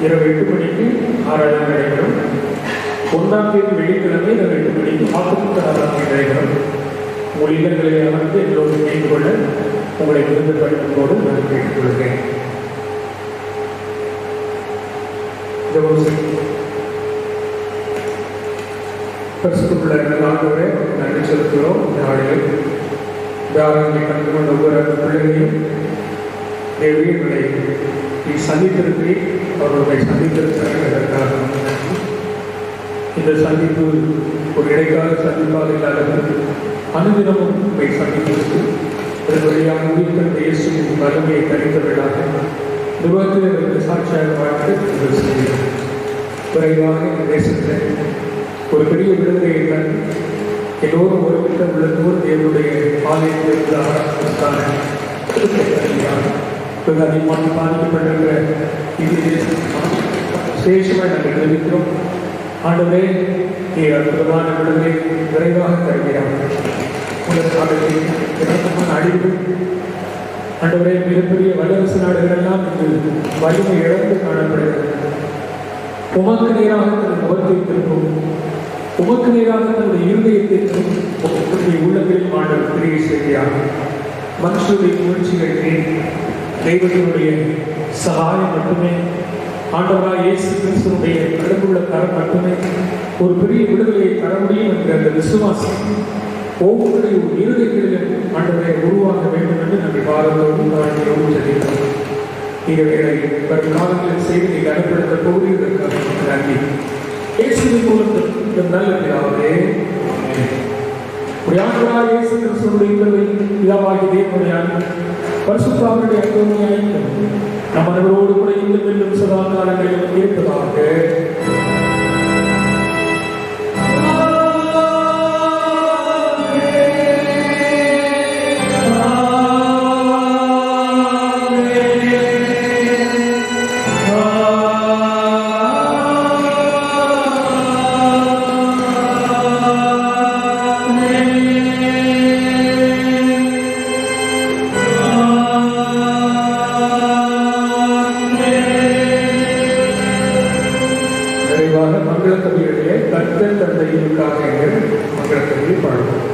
இரவு 8 மணிக்கு ஆராதனை நடைபெறும். 1ஆம் தேதி வெள்ளிக்கிழமை இரவு 8 மணிக்கு ஆத்துமத்த ஆராதனை நடைபெறும். உங்கள் இல்லங்களை அமர்ந்து எங்களோடு இணைந்து கொள்ள உங்களை விருந்தப்படுத்தும்போது நான் கேட்டுக்கொள்கிறேன். பரிசுத்தமுள்ள ஆண்டவரே, நன்றி செலுத்துகிறோம். இந்த நாளில் தாராளங்களை கண்டு கொண்ட ஒவ்வொரு பிள்ளைகளையும் தேவையை நீ சந்தித்திருக்கிறீ, அவர்களை சந்தித்திருக்கிறார்கள். இந்த சந்திப்பு ஒரு இடைக்கால சந்திப்பாக இல்லாதது அனுதினமும் உங்களை சந்தித்திருக்கு. அதன் வழியாக உயிர்த்த இயேசுவின் வல்லமையை தரித்தவர்களாக நிர்வாகத்தில் சாட்சியாக வாழ்க்கை செய்கிறோம். விரைவாக இந்த தேசத்தில் ஒரு பெரிய விடுதலையை கண்டு எல்லோரும் ஒரு கிட்ட உள்ளதோடு தேவனுடைய ஆலயத்திலிருந்து ஆரம்பித்தான அதிகமாக பாதிக்கப்பட்டிருக்கிற இது விசேஷமாக நாங்கள் தெரிவிக்கிறோம். ஆண்டவரே, நீ அற்புதமான விடுதலை விரைவாக தருகிறார். உலகமான அழிவு ஆண்டவரே, மிகப்பெரிய வல்லரசு நாடுகள் எல்லாம் இன்று வலிமை இழந்து காணப்படுகிறது. உமக்கு நேராக தன் முகத்தை திரும்பும், உமக்கு நேராக தன்னுடைய இருதயத்தை திரும்பும் உள்ளங்களில் ஆண்டவர் கிரியை செய்கிறார். மனுஷருடைய முயற்சிகள் தெய்வத்தினுடைய சகாயம் மட்டுமே, ஆண்டவராய் இயேசு கிறிஸ்துவினுடைய கடவுளுள்ள கரம் மட்டுமே ஒரு பெரிய விடுதலையை தர முடியும் என்கிற அந்த விசுவாசம் ஒவ்வொருடைய இருதயங்களிலும் ஆண்டவரை உருவாக வேண்டும் என்று நாங்கள் பாரதோடு தாழ்மையோடு தெரிவிக்கிறோம். நீங்கள் வரும் காலங்களில் செய்து நீங்கள் அனுப்படுத்த போகிறீர்களுக்காக நன்றி. இயேசுவின் மூலம் நல்ல பிதாவே, ஆண்டவராய் இயேசு கிறிஸ்துவினுடைய பிதாவாகிய தேவனுடைய பரிசுத்தாவினுடைய அன்புமையாய் நம் அனைவரோடு கூட இன்னும் இன்னும் சதா காலங்களில் இருப்பதாக. மங்கள கவிகளிலே கர்த்தர் தந்தையிற்காக மங்கள கவியை பாடுவோம்.